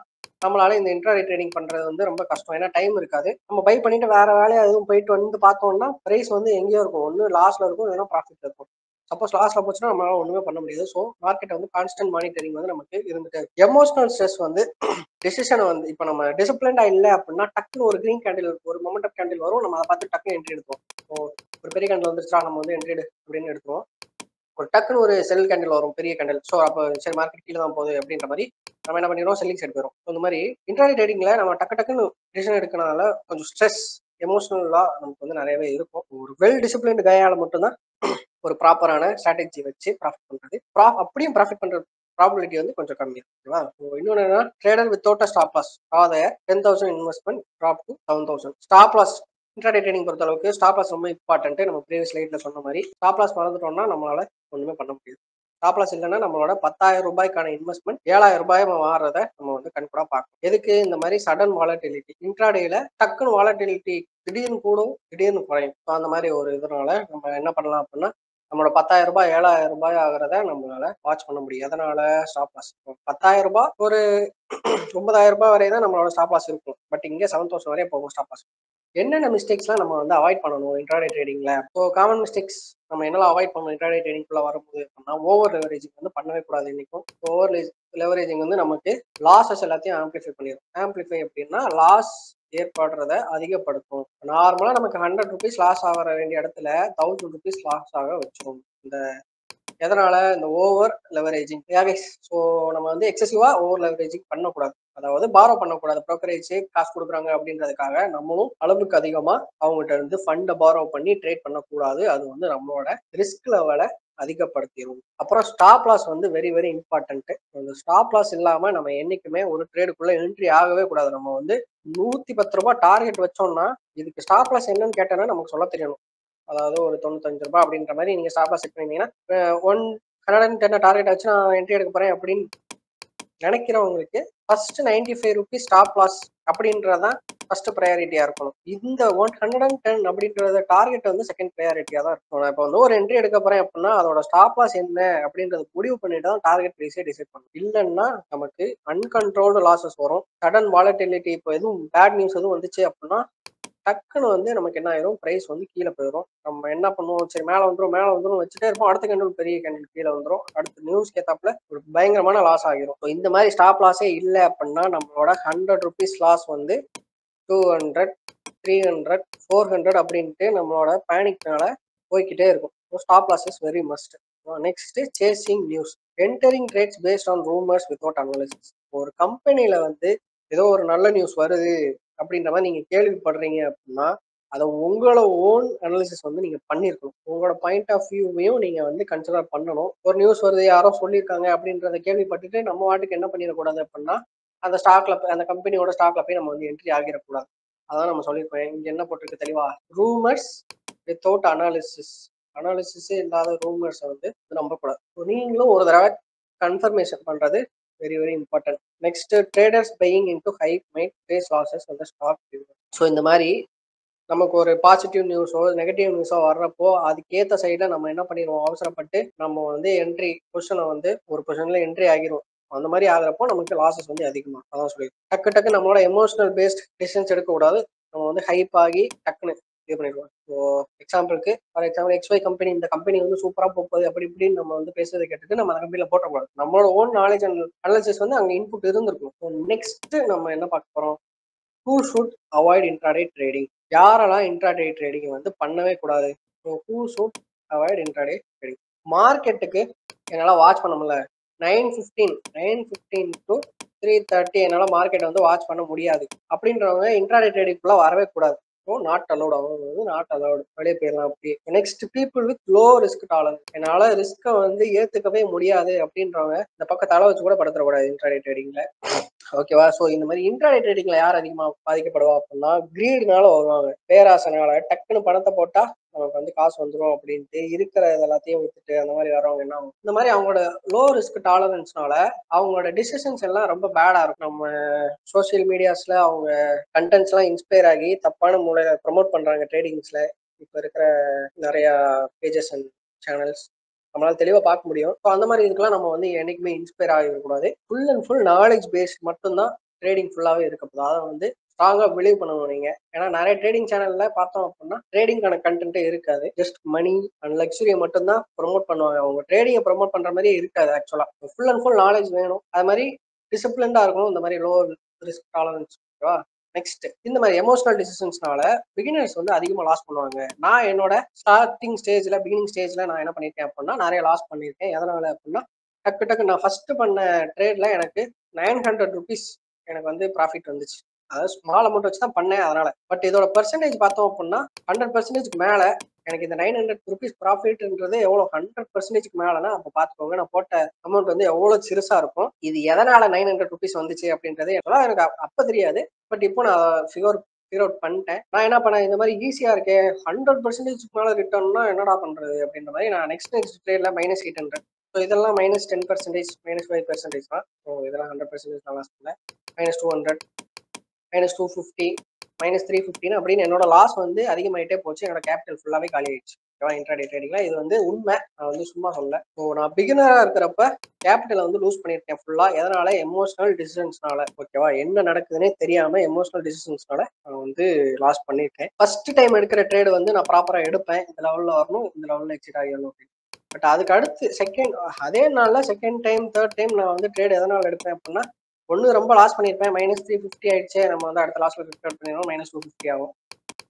நம்மளால இந்த இன்ட்ராடே ட்ரேடிங் பண்றது வந்து ரொம்ப கஷ்டம். ஏன்னா டைம் இருக்காது. நம்ம பை பண்ணிட்டு வேற வேலையை எதுவும் போயிட்டு வந்து பார்த்தோம்னா பிரைஸ் வந்து எங்கேயோ இருக்கும், ஒன்று லாஸ்ட்ல இருக்கும் இல்லைன்னா ப்ராஃபிட்ல இருக்கும். சப்போஸ் லாஸ்ட்ல போச்சுன்னா நம்மளால ஒண்ணுமே பண்ண முடியாது. ஸோ மார்க்கெட் வந்து கான்ஸ்டன்ட் மானிட்டரிங் வந்து நமக்கு இருந்துட்டு இருக்கு. எமோஷனல் ஸ்ட்ரெஸ் வந்து டெசிஷன் வந்து இப்போ நம்ம டிசிப்ளின்டா இல்லை அப்படின்னா டக்குன்னு ஒரு கிரீன் கேண்டில் ஒரு மொமெண்டம் கேண்டில் வரும், நம்ம அதை பார்த்து டக்குன்னு என்ட்ரி எடுப்போம். ஸோ ஒரு பெரிய கேண்டில் வந்துருச்சா நம்ம வந்து என்ட்ரி எடு அப்படின்னு எடுத்துருவோம். ஒரு டக்குன்னு ஒரு செல் கேண்டில் வரும், பெரிய கேண்டில். ஸோ அப்போ சரி மார்க்கெட் கீழே தான் போகுது அப்படின்ற மாதிரி நம்ம என்ன பண்ணிடுவோம், செல்லிங் சைடு போயிடும். இந்த மாதிரி இன்ட்ராடே ட்ரேடிங்ல நம்ம டக்குன்னு டிசிஷன் எடுக்கிறனால கொஞ்சம் ஸ்ட்ரெஸ் எமோஷனலா நமக்கு வந்து நிறையவே இருக்கும். ஒரு வெல் டிசிப்ளின்டு கையால மட்டும்தான் ஒரு ப்ராப்பரான ஸ்ட்ராட்டஜி வச்சு ப்ராஃபிட் பண்றது. அப்படியும் ப்ராஃபிட் பண்ற ப்ராபபிலிட்டி வந்து கொஞ்சம் கம்மி. ஓகேவா? இன்னொன்று என்னன்னா, trader without stop loss or 10,000 investment drop to 7,000. Stop loss intraday trading பொறுத்த அளவுக்கு ஸ்டாப் லாஸ் ரொம்ப இம்பார்ட்டன்ட். நம்ம ப்ரீவியஸ் ஸ்லைட்ல சொன்ன மாதிரி ஸ்டாப் லாஸ் மறந்துட்டோம்னா நம்மளால ஒண்ணுமே பண்ண முடியாது. ஸ்டாப் லாஸ் இல்லைன்னா நம்மளோட 10,000 ரூபாய்க்கான இன்வெஸ்ட்மெண்ட் 7,000 ரூபாய் மாறுறத நம்ம வந்து கண்கூடா பார்க்கணும். எதுக்கு? இந்த மாதிரி சடன் வாலட்டிலிட்டி இன்ட்ராடேல டக்குன்னு வாலட்டிலிட்டி திடீர்னு கூடும் திடீர்னு குறையும். அந்த மாதிரி ஒரு இதனால நம்ம என்ன பண்ணலாம் அப்படின்னா நம்மளோட 10,000 ரூபாய் 7,000 ரூபாய் ஆகிறத நம்மளால வாட்ச் பண்ண முடியும். அதனால ஸ்டாப் லாஸ் 10,000 ரூபாய் ஒரு 9,000 ரூபாய் வரை தான் நம்மளோட ஸ்டாப் லாஸ் இருக்கும். பட் இங்கே 7,000 வரையும் போகும் ஸ்டாப் லாஸ். என்னென்ன மிஸ்டேக்ஸ்லாம் நம்ம வந்து அவாய்ட் பண்ணணும் இன்ட்ராடே ட்ரேடிங்ல? ஸோ காமன் மிஸ்டேக்ஸ் நம்ம என்னெல்லாம் அவாய்ட் பண்ணணும் இன்ட்ராடே ட்ரேடிங்குள்ள வரும்போது அப்படின்னா, ஓவர் லெவரேஜிங் வந்து பண்ணவே கூடாது. இன்னைக்கும் ஓவர் லெவரேஜிங் வந்து நமக்கு லாஸஸ் எல்லாத்தையும் ஆம்பிளிஃபை பண்ணிடும். ஆம்பிளிஃபை அப்படின்னா லாஸ் ஏற்படுறத அதிகப்படுத்தும். நார்மலா நமக்கு 100 rupees லாஸ் ஆகிற வேண்டிய இடத்துல 1000 rupees லாஸ் ஆக வச்சிரும். இந்த எதனால? இந்த ஓவர் லெவரேஜிங். ஸோ நம்ம வந்து எக்ஸசிவா ஓவர் லெவரேஜிங் பண்ணக்கூடாது. அதாவது பாரோ பண்ணக்கூடாது. ப்ரோக்கரேஜ் காசு கொடுக்குறாங்க அப்படின்றதுக்காக நம்மளும் அளவுக்கு அதிகமா அவங்ககிட்ட இருந்து ஃபண்டை பாரோ பண்ணி ட்ரேட் பண்ணக்கூடாது. அது வந்து நம்மளோட ரிஸ்க் லெவலை அதிகப்படுத்திடும். அப்புறம் ஸ்டாப் லாஸ் வந்து வெரி வெரி இம்பார்ட்டன்ட். அந்த ஸ்டாப் லாஸ் இல்லாம நம்ம என்னைக்குமே ஒரு ட்ரேடுக்குள்ள என்ட்ரி ஆகவே கூடாது. நம்ம வந்து 110 ரூபாய் டார்கெட் வச்சோம்னா இதுக்கு ஸ்டாப் லாஸ் என்னன்னு கேட்டோன்னா நமக்கு சொல்ல தெரியணும். அதாவது ஒரு 95 ரூபாய் அப்படின்ற மாதிரி நீங்க ஸ்டாப் லாஸ் செட் பண்ணிருந்தீங்கன்னா 110 டார்கெட் வச்சு நான் என்ட்ரி எடுக்க போறேன் அப்படின்னு நினைக்கிறவங்களுக்கு ஃபர்ஸ்ட் 95 rupees ஸ்டாப் லாஸ் அப்படின்றதான் ஃபர்ஸ்ட் ப்ரையாரிட்டியா இருக்கணும். இந்த 110 அப்படின்றத டார்கெட் வந்து செகண்ட் ப்ரையாரிட்டியா தான் இருக்கும். நான் இப்போ வந்து ஒரு என்ட்ரி எடுக்க போறேன் அப்படின்னா அதோட ஸ்டாப் லாஸ் என்ன அப்படின்றத முடிவு பண்ணிட்டு தான் டார்கெட் ப்ரைஸே டிசைட் பண்ணணும். இல்லைன்னா நமக்கு அன்கண்ட்ரோல்டு லாசஸ் வரும். சடன் வாலட்டிலிட்டி இப்போ எதுவும் பேட் நியூஸ் எதுவும் வந்துச்சு அப்படின்னா டக்குன்னு வந்து நமக்கு என்ன ஆயிரும், பிரைஸ் வந்து கீழே போயிடும். நம்ம என்ன பண்ணுவோம், சரி மேலே வந்துடும் வச்சுட்டே இருப்போம். அடுத்த கேண்டில் பெரிய கேண்டில் கீழே வந்துடும். அடுத்த நியூஸ் கேத்தாப்புல ஒரு பயங்கரமான லாஸ் ஆகிரும். இந்த மாதிரி ஸ்டாப் லாஸே இல்லை அப்படின்னா நம்மளோட 100 rupees லாஸ் வந்து 200, 300, 400 அப்படின்ட்டு நம்மளோட பேனிக்னால போய்கிட்டே இருக்கும். Stop loss is very must. Next chasing news. Entering trades based on rumours without analysis. ஒரு கம்பெனில வந்து ஏதோ ஒரு நல்ல நியூஸ் வருது அப்படின்ற மாதிரி நீங்க கேள்விப்படுறீங்க அப்படின்னா அதை உங்களோட ஓன் அனாலிசிஸ் வந்து நீங்க பண்ணிருக்கணும். உங்களோட பாயிண்ட் ஆஃப் வியூவையும் நீங்க வந்து கன்சிடர் பண்ணணும். ஒரு நியூஸ் வருது யாரோ சொல்லியிருக்காங்க அப்படின்றத கேள்விப்பட்டுட்டு நம்ம வாட்டுக்கு என்ன பண்ணிடக்கூடாது அப்படின்னா அந்த ஸ்டாக்ல அந்த கம்பெனியோட ஸ்டாக்ல போய் நம்ம வந்து என்ட்ரி ஆகிடக்கூடாது. அதான் நம்ம சொல்லியிருக்கோம். இங்க என்ன போட்டிருக்கு தெளிவா, ரூமர்ஸ் வித்தவுட் அனாலிசிஸ். அனாலிசிஸே இல்லாத ரூமர்ஸை வந்து நம்பக்கூடாது. நீங்களும் ஒரு தடவை கன்ஃபர்மேஷன் பண்றது very very important. Next traders buying into hype might face losses அந்த ஸ்டாக். ஸோ இந்த மாதிரி நமக்கு ஒரு பாசிட்டிவ் நியூஸோ நெகட்டிவ் நியூஸோ வர்றப்போ அதுக்கேற்ற சைடில் நம்ம என்ன பண்ணிடுவோம், அவசரப்பட்டு நம்ம வந்து என்ட்ரி பொசிஷனை வந்து ஒரு பொசிஷன்ல என்ட்ரி ஆகிரும். அந்த மாதிரி ஆகிறப்போ நமக்கு லாசஸ் வந்து அதிகமாக. அதான் சொல்லி டக்கு நம்மளோட எமோஷனல் பேஸ்ட் டிசிஷன்ஸ் எடுக்கக்கூடாது. நம்ம வந்து ஹைப் ஆகி டக்குன்னு இது பண்ணிடுவோம். ஸோ எக்ஸாம்பிளுக்கு ஃபார் எக்ஸாம்பிள் XY கம்பெனி, இந்த கம்பெனி வந்து சூப்பராக போகுது அப்படி இப்படின்னு நம்ம வந்து பேசுறதை கேட்டுட்டு நம்ம அந்த கம்பெனியில் போட்டக்கூடாது. நம்மளோட ஓன் நாலேஜ் அண்ட் அனாலிசிஸ் வந்து அங்கே இன்புட் இருந்திருக்கும். நெக்ஸ்ட் நம்ம என்ன பார்க்க போறோம், who should avoid intraday trading. யாரெல்லாம் இன்ட்ராடே ட்ரேடிங் வந்து பண்ணவே கூடாது. So who should avoid intraday trading. மார்க்கெட்டுக்கு என்னால் வாட்ச் பண்ண முடியல, 9:15 to 3:30 என்னால் மார்க்கெட்டை வந்து வாட்ச் பண்ண முடியாது அப்படின்றவங்க இன்ட்ராடே ட்ரேடிங்குள்ள வரவே கூடாது. So not allowed. அவங்க வந்து நாட் அலௌட், வெளியே போயிடலாம். அப்படி next people with low risk tolerance. என்னால் ரிஸ்க்கை வந்து ஏற்றுக்கவே முடியாது அப்படின்றவங்க இந்த பக்கம் தலை வச்சு கூட படுத்துடக்கூடாது இன்ட்ராடே ட்ரேடிங்ல. ஓகேவா? ஸோ இந்த மாதிரி இன்ட்ராடே ட்ரேடிங்ல யார் அதிகமாக பாதிக்கப்படுவா அப்படின்னா கிரீடுனால வருவாங்க. பேராசனால டக்குன்னு பணத்தை போட்டா நமக்கு வந்து காசு வந்துடும் அப்படின்ட்டு இருக்கிற எல்லாத்தையும் வித்துட்டு அந்த மாதிரி வரவங்க என்ன ஆகும், இந்த மாதிரி அவங்களோட லோ ரிஸ்க் டாலரன்ஸ்னால அவங்களோட டிசிஷன்ஸ் எல்லாம் ரொம்ப பேடா இருக்கும். நம்ம சோசியல் மீடியாஸ்ல அவங்க கண்டென்ட்ஸ் எல்லாம் இன்ஸ்பயர் ஆகி தப்பான மூலையில ப்ரமோட் பண்றாங்க ட்ரேடிங்ஸ்ல. இப்ப இருக்கிற நிறைய பேஜஸ் அண்ட் சேனல்ஸ் நம்மளால தெளிவா பார்க்க முடியும். ஸோ அந்த மாதிரி இதுக்கெல்லாம் நம்ம வந்து என்னைக்குமே இன்ஸ்பயர் ஆகிடக்கூடாது. Full and full knowledge based மட்டும்தான் ட்ரேடிங் ஃபுல்லாவே இருக்க போகுது. அதை வந்து ஸ்ட்ராங்கா பிலீவ் பண்ணணும் நீங்க. ஏன்னா நிறைய ட்ரேடிங் சேனல்ல பார்த்தோம் அப்படின்னா ட்ரேடிங்கான கண்டென்ட்டே இருக்காது. ஜஸ்ட் மணி அண்ட் லக்ஸுரியை மட்டும் தான் ப்ரொமோட் பண்ணுவாங்க. அவங்க ட்ரேடிங்கை ப்ரொமோட் பண்ற மாதிரியே இருக்காது. ஆக்சுவலா ஃபுல் அண்ட் ஃபுல் நாலேஜ் வேணும். அது மாதிரி டிசிப்ளின்டா இருக்கணும். இந்த மாதிரி லோ ரிஸ்க் டாலரன்ஸ். ஓகேவா? நெக்ஸ்ட், இந்த மாதிரி எமோஷனல் டிசிஷன்ஸ்னால பிகினர்ஸ் வந்து அதிகமா லாஸ் பண்ணுவாங்க. நான் என்னோட ஸ்டார்டிங் ஸ்டேஜ்ல பிகினிங் ஸ்டேஜ்ல நான் என்ன பண்ணிருக்கேன் அப்படின்னா நிறைய லாஸ் பண்ணியிருக்கேன். எதனால அப்படின்னா டக்கு டக்கு நான் ஃபர்ஸ்ட் பண்ண ட்ரேட்ல எனக்கு 900 ருபீஸ் எனக்கு வந்து ப்ராஃபிட் வந்துச்சு. அதாவது ஸ்மால் அமௌண்ட் வச்சு தான் பண்ணேன் அதனால. பட் இதோட பெர்சன்டேஜ் பார்த்தோம் அப்படின்னா 100% மேல எனக்கு இந்த 900 ருபீஸ் ப்ராஃபிட்ன்றது எவ்வளவு 100% மேலனா அப்ப பாத்துக்கோங்க நான் போட்ட அமௌண்ட் வந்து எவ்வளவு சிறுசா இருக்கும். இது எதனால 900 ருபீஸ் வந்துச்சு அப்படின்றது எனக்கு அப்ப தெரியாது. பட் இப்போ நான் ஃபிகர் அவுட் பண்ணிட்டேன். நான் என்ன பண்ணேன், இந்த மாதிரி ஈஸியா இருக்கே 100% மேல ரிட்டர்ன்னா என்னடா பண்றது அப்படின்ற மாதிரி நான் நெக்ஸ்ட் ட்ரேட்ல -800. ஸோ இதெல்லாம் -10%, -5% தான். ஸோ இதெல்லாம் 100% நான் லாஸ் பண்ணேன். -200, -250, -350 அப்படின்னு என்னோட லாஸ் வந்து அதிகமாயிட்டே போச்சு. என்னோட கேபிட்டல் ஃபுல்லாவே காலி ஆயிடுச்சு. இன்ட்ராடே ட்ரேடிங்ல இது வந்து உண்மை, நான் வந்து சும்மா சொல்ல. ஸோ நான் பிகினரா இருக்கிறப்ப கேபிட்டலை வந்து லூஸ் பண்ணியிருக்கேன் ஃபுல்லா. எதனால? எமோஷனல் டிசிஷன்ஸ்னால. ஓகேவா? என்ன நடக்குதுன்னே தெரியாம எமோஷனல் டிசிஷன்ஸ்னால நான் வந்து லாஸ் பண்ணியிருக்கேன். ஃபர்ஸ்ட் டைம் எடுக்கிற ட்ரேடு வந்து நான் ப்ராப்பரா எடுப்பேன். இந்த லெவல்ல வரணும், இந்த லெவல்ல எக்ஸிட் ஆகணும் அப்படின்னு. பட் அதுக்கு அடுத்து செகண்ட் அதே நாள்ல செகண்ட் டைம் தேர்ட் டைம் நான் வந்து ட்ரேட் எதனால எடுப்பேன் அப்படின்னா, ஒன்று ரொம்ப லாஸ் பண்ணியிருப்பேன். -350 ஆயிடுச்சு, நம்ம வந்து அடுத்த லாஸ்ட்ல ரிக்கவர் பண்ணிடுவோம். -250 ஆகும்,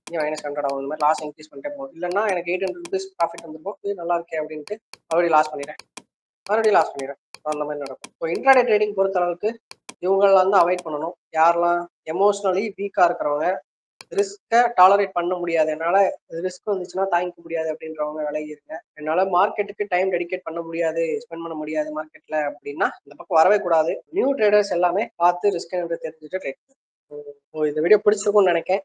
இங்கே -100 ஆகும். இந்த மாதிரி லாஸ் இன்க்ரீஸ் பண்ணிட்டே போகும். இல்லைன்னா எனக்கு 800 ருபீஸ் ப்ராஃபிட் வந்துருக்கும். இது நல்லா இருக்கே அப்படின்ட்டு மறுபடியும் லாஸ் பண்ணிடுறேன், மறுபடியும் லாஸ் பண்ணிடுறேன். அந்த மாதிரி நடக்கும். ஸோ இன்ட்ராடே ட்ரேடிங் பொறுத்த அளவுக்கு இவங்களெல்லாம் வந்து அவாய்ட் பண்ணணும். யாரெல்லாம் எமோஷனலி வீக்கா இருக்கிறவங்க, ரிஸ்க்கை டாலரேட் பண்ண முடியாது, என்னால ரிஸ்க் வந்துச்சுன்னா தாங்கிக்க முடியாது அப்படின்றவங்க விலகி இருங்க. என்னால மார்க்கெட்டுக்கு டைம் டெடிகேட் பண்ண முடியாது, ஸ்பெண்ட் பண்ண முடியாது மார்க்கெட்ல அப்படின்னா இந்த பக்கம் வரவே கூடாது. நியூ ட்ரேடர்ஸ் எல்லாமே பார்த்து ரிஸ்க் தெரிஞ்சுட்டு ட்ரேட். இந்த வீடியோ பிடிச்சிருக்கும்னு நினைக்கிறேன்.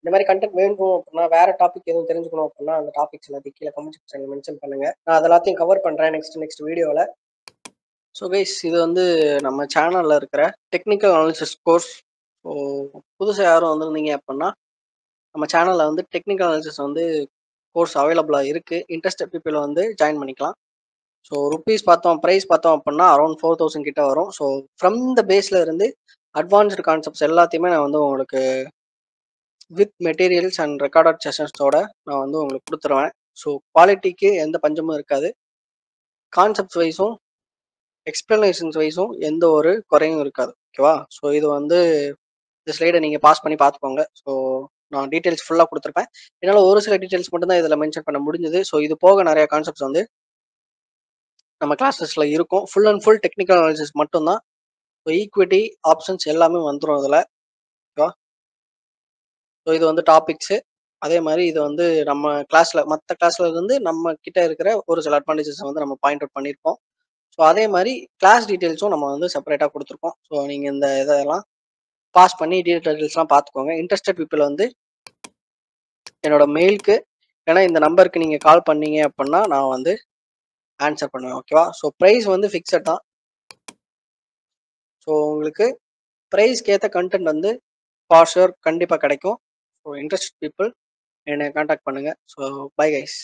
இந்த மாதிரி கண்டென்ட் வேணும் அப்படின்னா, வேற டாபிக் எதுவும் தெரிஞ்சுக்கணும் அப்படின்னா அந்த டாபிக்ஸ் எல்லாத்தையும் கீழே கமெண்ட் செக்ஷன்ல மென்ஷன் பண்ணுங்க. நான் அதெல்லாத்தையும் கவர் பண்றேன் நெக்ஸ்ட் வீடியோல. ஸோ கைஸ், இது வந்து நம்ம சேனல்ல இருக்கிற டெக்னிக்கல் அனாலிசிஸ் கோர்ஸ். ஸோ புதுசாக யாரும் வந்திருந்தீங்க அப்படின்னா நம்ம சேனல்ல வந்து டெக்னிக்கல் அனாலிசிஸ் வந்து கோர்ஸ் அவைலபிளாக இருக்கு. இன்ட்ரெஸ்டட் பீப்புள் வந்து ஜாயின் பண்ணிக்கலாம். ஸோ ப்ரைஸ் பார்த்தோம் அப்படின்னா அரௌண்ட் 4000 கிட்ட வரும். ஸோ ஃப்ரம் த பேஸ்ல இருந்து அட்வான்ஸ்டு கான்செப்ட்ஸ் எல்லாத்தையுமே நான் வந்து உங்களுக்கு வித் மெட்டீரியல்ஸ் அண்ட் ரெக்கார்டட் செஷன்ஸோட நான் வந்து உங்களுக்கு கொடுத்துருவேன். ஸோ குவாலிட்டிக்கு எந்த பஞ்சமும் இருக்காது. கான்செப்ட்ஸ் வைஸும் எக்ஸ்பிளனேஷன்ஸ் வைஸும் எந்த ஒரு குறையும் இருக்காது. ஓகேவா? ஸோ இது வந்து இந்த ஸ்லைடை நீங்கள் பாஸ் பண்ணி பார்த்துக்கோங்க. ஸோ நான் டீட்டெயில்ஸ் ஃபுல்லாக கொடுத்துருப்பேன். என்னால் ஒரு சில டீட்டெயில்ஸ் மட்டும் தான் இதில் மென்ஷன் பண்ண முடிஞ்சது. ஸோ இது போக நிறைய கான்செப்ட்ஸ் வந்து நம்ம கிளாஸஸ்ல இருக்கும். Full and full technical analysis மட்டும்தான். ஸோ ஈக்விட்டி ஆப்ஷன்ஸ் எல்லாமே வந்துடும் இதில். ஓகேவா? ஸோ இது வந்து டாபிக்ஸு. அதே மாதிரி இது வந்து நம்ம மற்ற கிளாஸ்ல இருந்து நம்ம கிட்ட இருக்கிற ஒரு சில அட்வான்டேஜஸ் வந்து நம்ம பாயிண்ட் அவுட் பண்ணியிருப்போம். ஸோ அதே மாதிரி கிளாஸ் டீட்டெயில்ஸும் நம்ம வந்து செப்பரேட்டாக கொடுத்துருக்கோம். ஸோ நீங்கள் இந்த இதெல்லாம் பாஸ் பண்ணி டீட்டெயில்ஸ்லாம் பார்த்துக்கோங்க. இன்ட்ரெஸ்டட் பீப்புள் வந்து என்னோட மெயிலுக்கு, ஏன்னா இந்த நம்பருக்கு நீங்கள் கால் பண்ணீங்க அப்படின்னா நான் வந்து ஆன்சர் பண்ணுவேன். ஓகேவா? ஸோ ப்ரைஸ் வந்து ஃபிக்ஸட் தான். ஸோ உங்களுக்கு ப்ரைஸ்க்கு ஏற்ற கண்டென்ட் வந்து ஃபார் ஷுர் கண்டிப்பாக கிடைக்கும். ஸோ இன்ட்ரெஸ்டட் பீப்புள் என்னை கான்டாக்ட் பண்ணுங்கள். So bye guys.